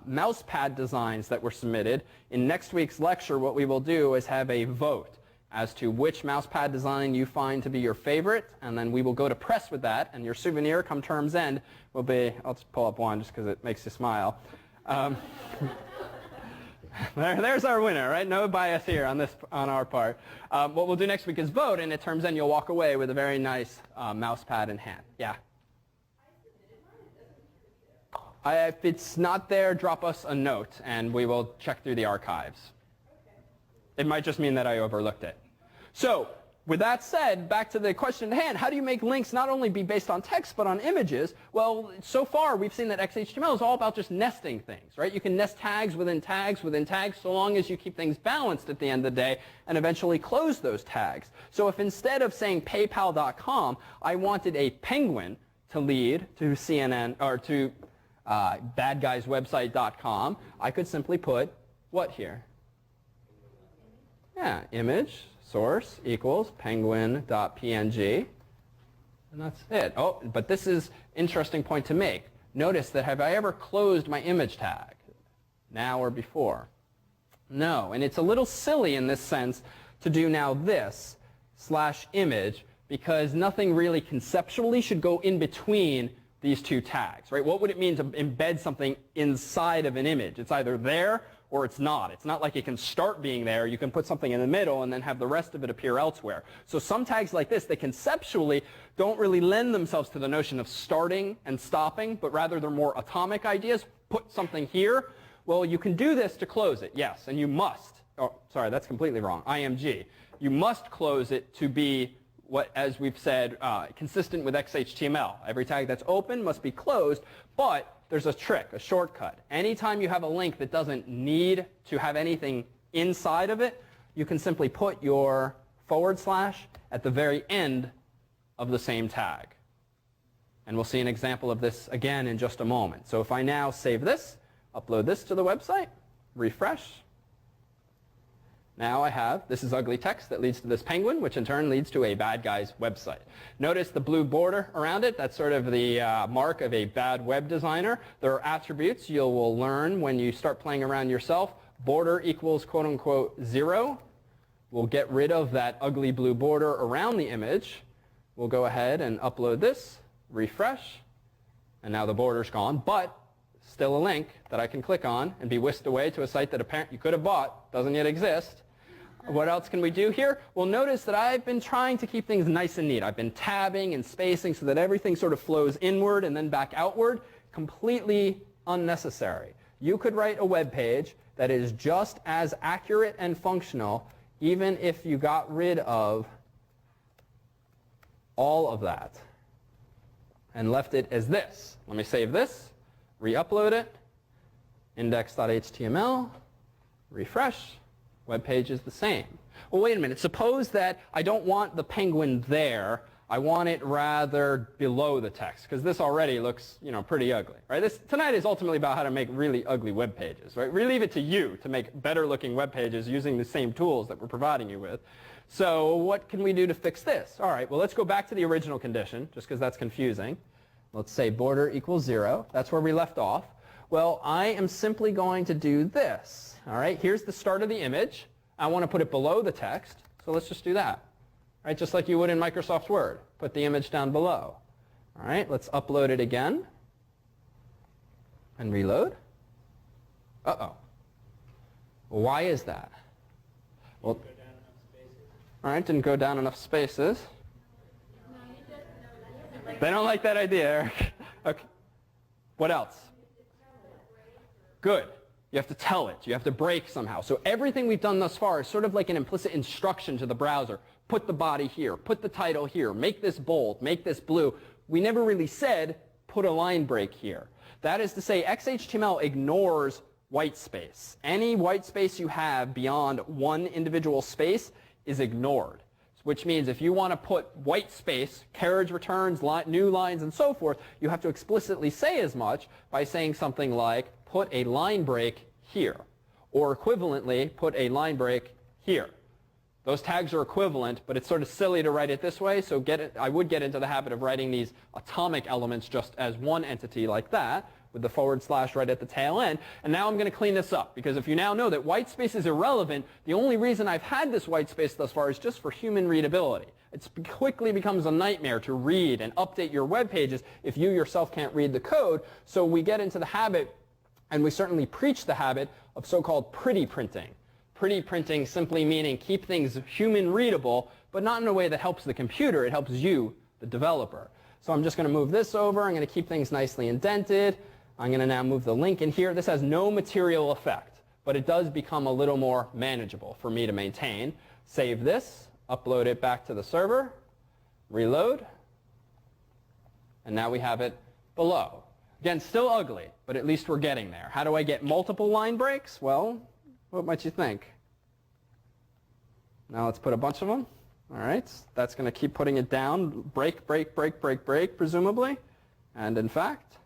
mouse pad designs that were submitted. In next week's lecture, what we will do is have a vote as to which mousepad design you find to be your favorite, and then we will go to press with that, and your souvenir come term's end will be, I'll just pull up one just because it makes you smile. There's our winner, right? No bias here on our part. What we'll do next week is vote, and at term's end you'll walk away with a very nice mousepad in hand. Yeah? If it's not there, drop us a note, and we will check through the archives. It might just mean that I overlooked it. So, with that said, back to the question at hand, how do you make links not only be based on text but on images? Well, so far we've seen that XHTML is all about just nesting things, right? You can nest tags within tags within tags so long as you keep things balanced at the end of the day and eventually close those tags. So if instead of saying paypal.com, I wanted a penguin to lead to CNN or to badguyswebsite.com, I could simply put what here? Yeah, image source equals penguin.png, and that's it. Oh, but this is interesting point to make. Notice that have I ever closed my image tag, now or before? No, and it's a little silly in this sense to do now this /image because nothing really conceptually should go in between these two tags, right? What would it mean to embed something inside of an image? It's either there or it's not. It's not like it can start being there. You can put something in the middle and then have the rest of it appear elsewhere. So some tags like this, they conceptually don't really lend themselves to the notion of starting and stopping, but rather they're more atomic ideas. Put something here. Well, you can do this to close it, yes, and you must. Oh, sorry, that's completely wrong. IMG. You must close it to be what, as we've said, consistent with XHTML. Every tag that's open must be closed, but there's a trick, a shortcut. Anytime you have a link that doesn't need to have anything inside of it, you can simply put your / at the very end of the same tag. And we'll see an example of this again in just a moment. So if I now save this, upload this to the website, refresh, now I have, this is ugly text that leads to this penguin, which in turn leads to a bad guy's website. Notice the blue border around it. That's sort of the mark of a bad web designer. There are attributes you will learn when you start playing around yourself. Border equals quote unquote 0. We'll get rid of that ugly blue border around the image. We'll go ahead and upload this, refresh, and now the border's gone, but still a link that I can click on and be whisked away to a site that apparently you could have bought, doesn't yet exist. What else can we do here? Well, notice that I've been trying to keep things nice and neat. I've been tabbing and spacing so that everything sort of flows inward and then back outward. Completely unnecessary. You could write a web page that is just as accurate and functional even if you got rid of all of that and left it as this. Let me save this, re-upload it, index.html, refresh. Web page is the same. Well, wait a minute. Suppose that I don't want the penguin there. I want it rather below the text, because this already looks, pretty ugly, right? Tonight is ultimately about how to make really ugly web pages, right? We leave it to you to make better looking web pages using the same tools that we're providing you with. So what can we do to fix this? All right, well, let's go back to the original condition, just because that's confusing. Let's say border equals 0. That's where we left off. Well, I am simply going to do this. All right, here's the start of the image. I want to put it below the text, so let's just do that. All right, just like you would in Microsoft Word. Put the image down below. All right, let's upload it again and reload. Uh-oh. Why is that? Well, all right, didn't go down enough spaces. They don't like that idea, Eric. Okay. What else? Good. You have to tell it. You have to break somehow. So everything we've done thus far is sort of like an implicit instruction to the browser. Put the body here. Put the title here. Make this bold. Make this blue. We never really said put a line break here. That is to say, XHTML ignores white space. Any white space you have beyond one individual space is ignored, which means if you want to put white space, carriage returns, new lines, and so forth, you have to explicitly say as much by saying something like, put a line break here, or equivalently, put a line break here. Those tags are equivalent, but it's sort of silly to write it this way, so I would get into the habit of writing these atomic elements just as one entity like that, with the forward slash right at the tail end. And now I'm going to clean this up, because if you now know that white space is irrelevant, the only reason I've had this white space thus far is just for human readability. It quickly becomes a nightmare to read and update your web pages if you yourself can't read the code. So we get into the habit, and we certainly preach the habit, of so-called pretty printing. Pretty printing simply meaning keep things human readable, but not in a way that helps the computer. It helps you, the developer. So I'm just going to move this over. I'm going to keep things nicely indented. I'm going to now move the link in here. This has no material effect, but it does become a little more manageable for me to maintain. Save this, upload it back to the server, reload, and now we have it below. Again, still ugly, but at least we're getting there. How do I get multiple line breaks? Well, what might you think? Now let's put a bunch of them. All right, that's going to keep putting it down. Break, break, break, break, break, presumably. And in fact,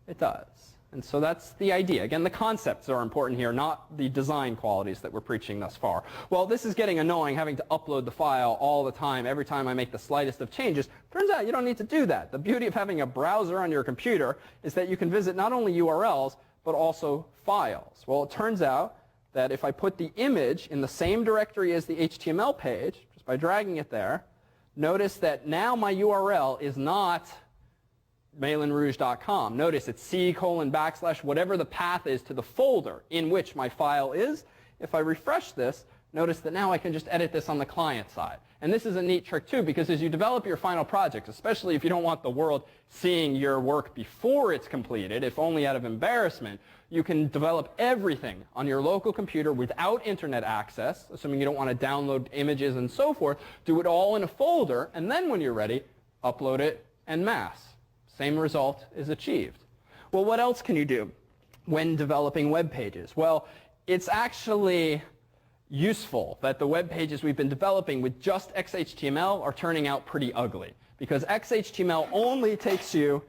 it does. And so that's the idea. Again, the concepts are important here, not the design qualities that we're preaching thus far. Well, this is getting annoying, having to upload the file all the time, every time I make the slightest of changes. Turns out you don't need to do that. The beauty of having a browser on your computer is that you can visit not only URLs, but also files. Well, it turns out that if I put the image in the same directory as the HTML page, just by dragging it there, notice that now my URL is not malinrouge.com. Notice it's C:\/ whatever the path is to the folder in which my file is. If I refresh this, notice that now I can just edit this on the client side. And this is a neat trick too, because as you develop your final project, especially if you don't want the world seeing your work before it's completed, if only out of embarrassment, you can develop everything on your local computer without internet access, assuming you don't want to download images and so forth. Do it all in a folder, and then when you're ready, upload it en masse. Same result is achieved. Well, what else can you do when developing web pages? Well, it's actually useful that the web pages we've been developing with just XHTML are turning out pretty ugly, because XHTML only takes you,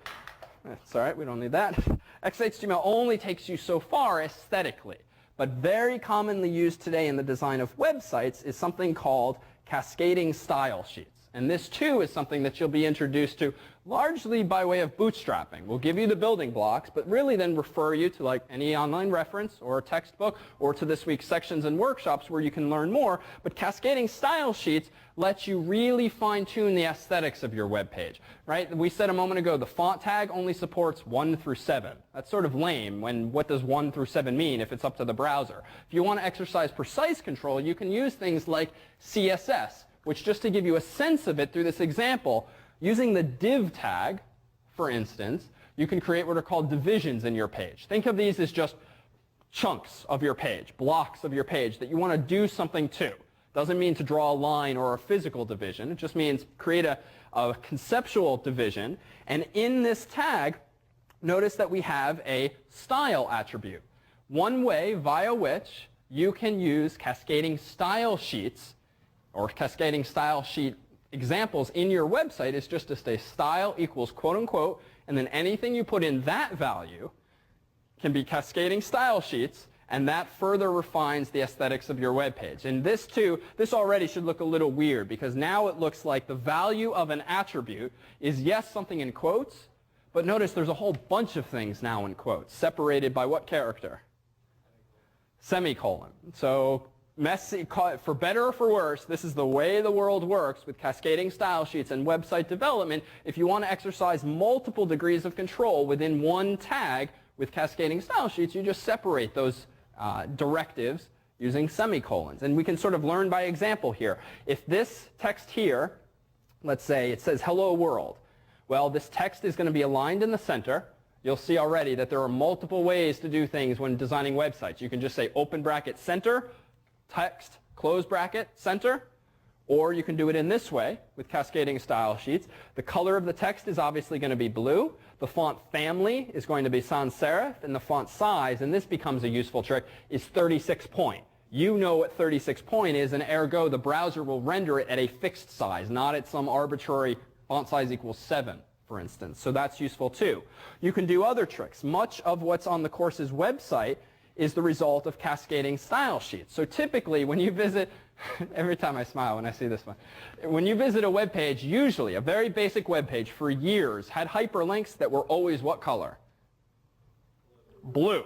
it's all right, we don't need that. XHTML only takes you so far aesthetically, but very commonly used today in the design of websites is something called cascading style sheets. And this, too, is something that you'll be introduced to largely by way of bootstrapping. We'll give you the building blocks, but really then refer you to like any online reference or a textbook or to this week's sections and workshops where you can learn more. But cascading style sheets lets you really fine-tune the aesthetics of your web page, right? We said a moment ago the font tag only supports 1 through 7. That's sort of lame. What does 1 through 7 mean if it's up to the browser? If you want to exercise precise control, you can use things like CSS, which, just to give you a sense of it through this example, using the div tag, for instance, you can create what are called divisions in your page. Think of these as just chunks of your page, blocks of your page that you want to do something to. Doesn't mean to draw a line or a physical division. It just means create a conceptual division. And in this tag, notice that we have a style attribute. One way via which you can use cascading style sheets or cascading style sheet examples in your website is just to say style equals quote unquote, and then anything you put in that value can be cascading style sheets, and that further refines the aesthetics of your web page. And this too, this already should look a little weird, because now it looks like the value of an attribute is, yes, something in quotes, but notice there's a whole bunch of things now in quotes, separated by what character? Semicolon. So messy, for better or for worse, this is the way the world works with cascading style sheets and website development. If you want to exercise multiple degrees of control within one tag with cascading style sheets, you just separate those directives using semicolons. And we can sort of learn by example here. If this text here, let's say it says hello world, well, this text is going to be aligned in the center. You'll see already that there are multiple ways to do things when designing websites. You can just say open bracket center, text, close bracket, center, Or you can do it in this way with cascading style sheets. The color of the text is obviously going to be blue. The font family is going to be sans serif. And the font size, and this becomes a useful trick, is 36 point. You know what 36 point is, and ergo the browser will render it at a fixed size, not at some arbitrary font size equals 7, for instance. So that's useful too. You can do other tricks. Much of what's on the course's website is the result of cascading style sheets. So typically when you visit, every time I smile when I see this one, when you visit a web page, usually a very basic web page for years had hyperlinks that were always what color? Blue.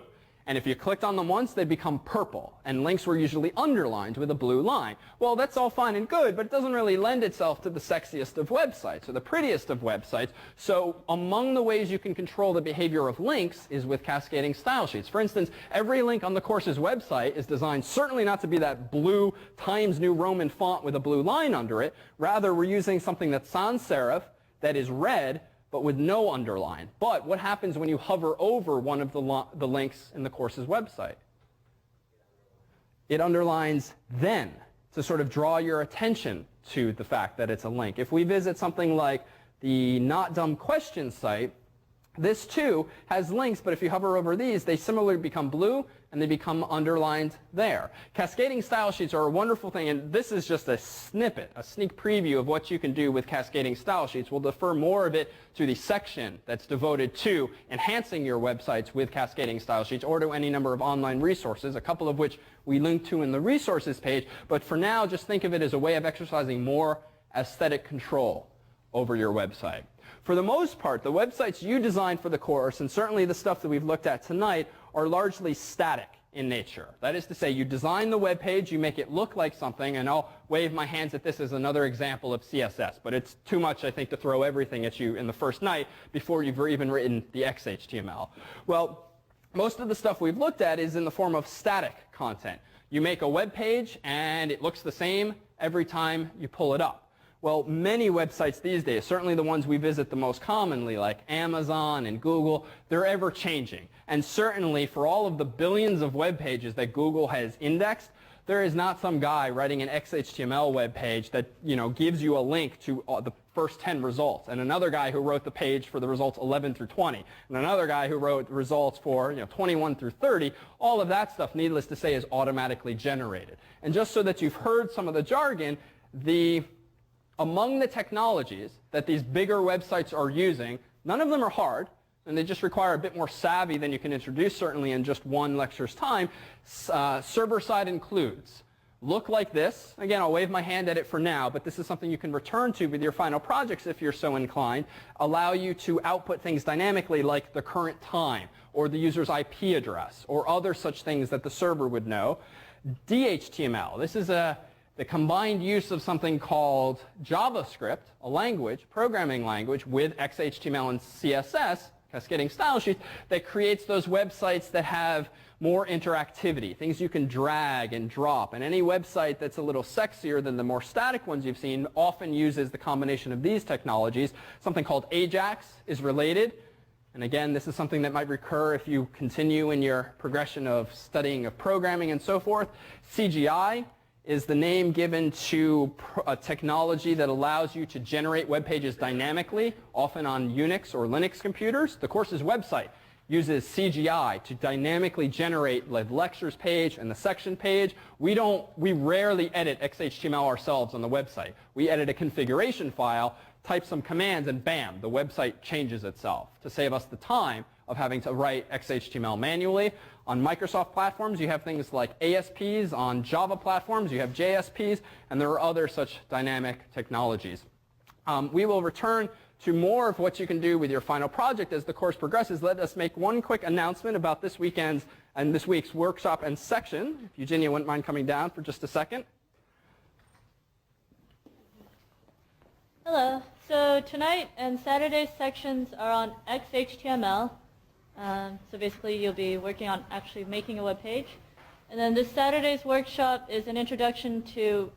And if you clicked on them once, they'd become purple. And links were usually underlined with a blue line. Well, that's all fine and good, but it doesn't really lend itself to the sexiest of websites or the prettiest of websites. So among the ways you can control the behavior of links is with cascading style sheets. For instance, every link on the course's website is designed certainly not to be that blue Times New Roman font with a blue line under it. Rather, we're using something that's sans serif, that is red, but with no underline. But what happens when you hover over one of the links in the course's website? It underlines then to sort of draw your attention to the fact that it's a link. If we visit something like the Not Dumb Questions site, this too has links, but if you hover over these, they similarly become blue and they become underlined there. Cascading style sheets are a wonderful thing, and this is just a snippet, a sneak preview of what you can do with cascading style sheets. We'll defer more of it to the section that's devoted to enhancing your websites with cascading style sheets, or to any number of online resources, a couple of which we link to in the resources page. But for now, just think of it as a way of exercising more aesthetic control over your website. For the most part, the websites you design for the course, and certainly the stuff that we've looked at tonight, are largely static in nature. That is to say, you design the web page, you make it look like something, and I'll wave my hands at this as another example of CSS, but it's too much, I think, to throw everything at you in the first night before you've even written the XHTML. Well, most of the stuff we've looked at is in the form of static content. You make a web page, and it looks the same every time you pull it up. Well, many websites these days, certainly the ones we visit the most commonly, like Amazon and Google, they're ever changing. And certainly for all of the billions of web pages that Google has indexed, there is not some guy writing an XHTML web page that, gives you a link to the first 10 results, and another guy who wrote the page for the results 11 through 20, and another guy who wrote the results for 21 through 30. All of that stuff, needless to say, is automatically generated. And just so that you've heard some of the jargon, among the technologies that these bigger websites are using, none of them are hard, and they just require a bit more savvy than you can introduce, certainly in just one lecture's time. Server-side includes look like this. Again, I'll wave my hand at it for now, but this is something you can return to with your final projects if you're so inclined. Allow you to output things dynamically like the current time, or the user's IP address, or other such things that the server would know. DHTML. This is the combined use of something called JavaScript, a language, programming language, with XHTML and CSS, cascading style sheets, that creates those websites that have more interactivity, things you can drag and drop. And any website that's a little sexier than the more static ones you've seen often uses the combination of these technologies. Something called Ajax is related. And again, this is something that might recur if you continue in your progression of studying of programming and so forth. CGI is the name given to a technology that allows you to generate web pages dynamically, often on Unix or Linux computers. The course's website uses CGI to dynamically generate the lectures page and the section page. We rarely edit XHTML ourselves on the website. We edit a configuration file, type some commands, and bam, the website changes itself to save us the time of having to write XHTML manually. On Microsoft platforms, you have things like ASPs. On Java platforms, you have JSPs, and there are other such dynamic technologies. We will return to more of what you can do with your final project as the course progresses. Let us make one quick announcement about this weekend's and this week's workshop and section. If Eugenia wouldn't mind coming down for just a second. Hello. So tonight and Saturday's sections are on XHTML. So basically you'll be working on actually making a web page. And then this Saturday's workshop is an introduction to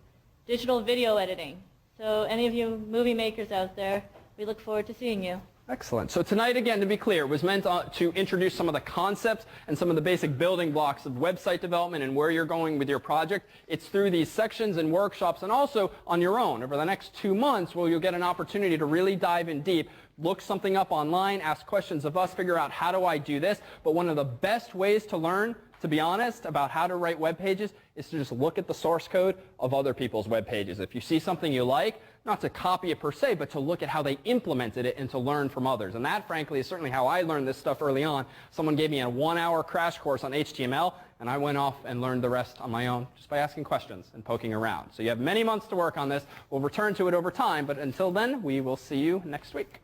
digital video editing. So any of you movie makers out there, we look forward to seeing you. Excellent. So tonight, again, to be clear, was meant to introduce some of the concepts and some of the basic building blocks of website development and where you're going with your project. It's through these sections and workshops and also on your own over the next 2 months where you'll get an opportunity to really dive in deep, look something up online, ask questions of us, figure out how do I do this. But one of the best ways to learn, to be honest, about how to write web pages is to just look at the source code of other people's web pages. If you see something you like, not to copy it per se, but to look at how they implemented it and to learn from others. And that, frankly, is certainly how I learned this stuff early on. Someone gave me a 1-hour crash course on HTML, and I went off and learned the rest on my own just by asking questions and poking around. So you have many months to work on this. We'll return to it over time, but until then, we will see you next week.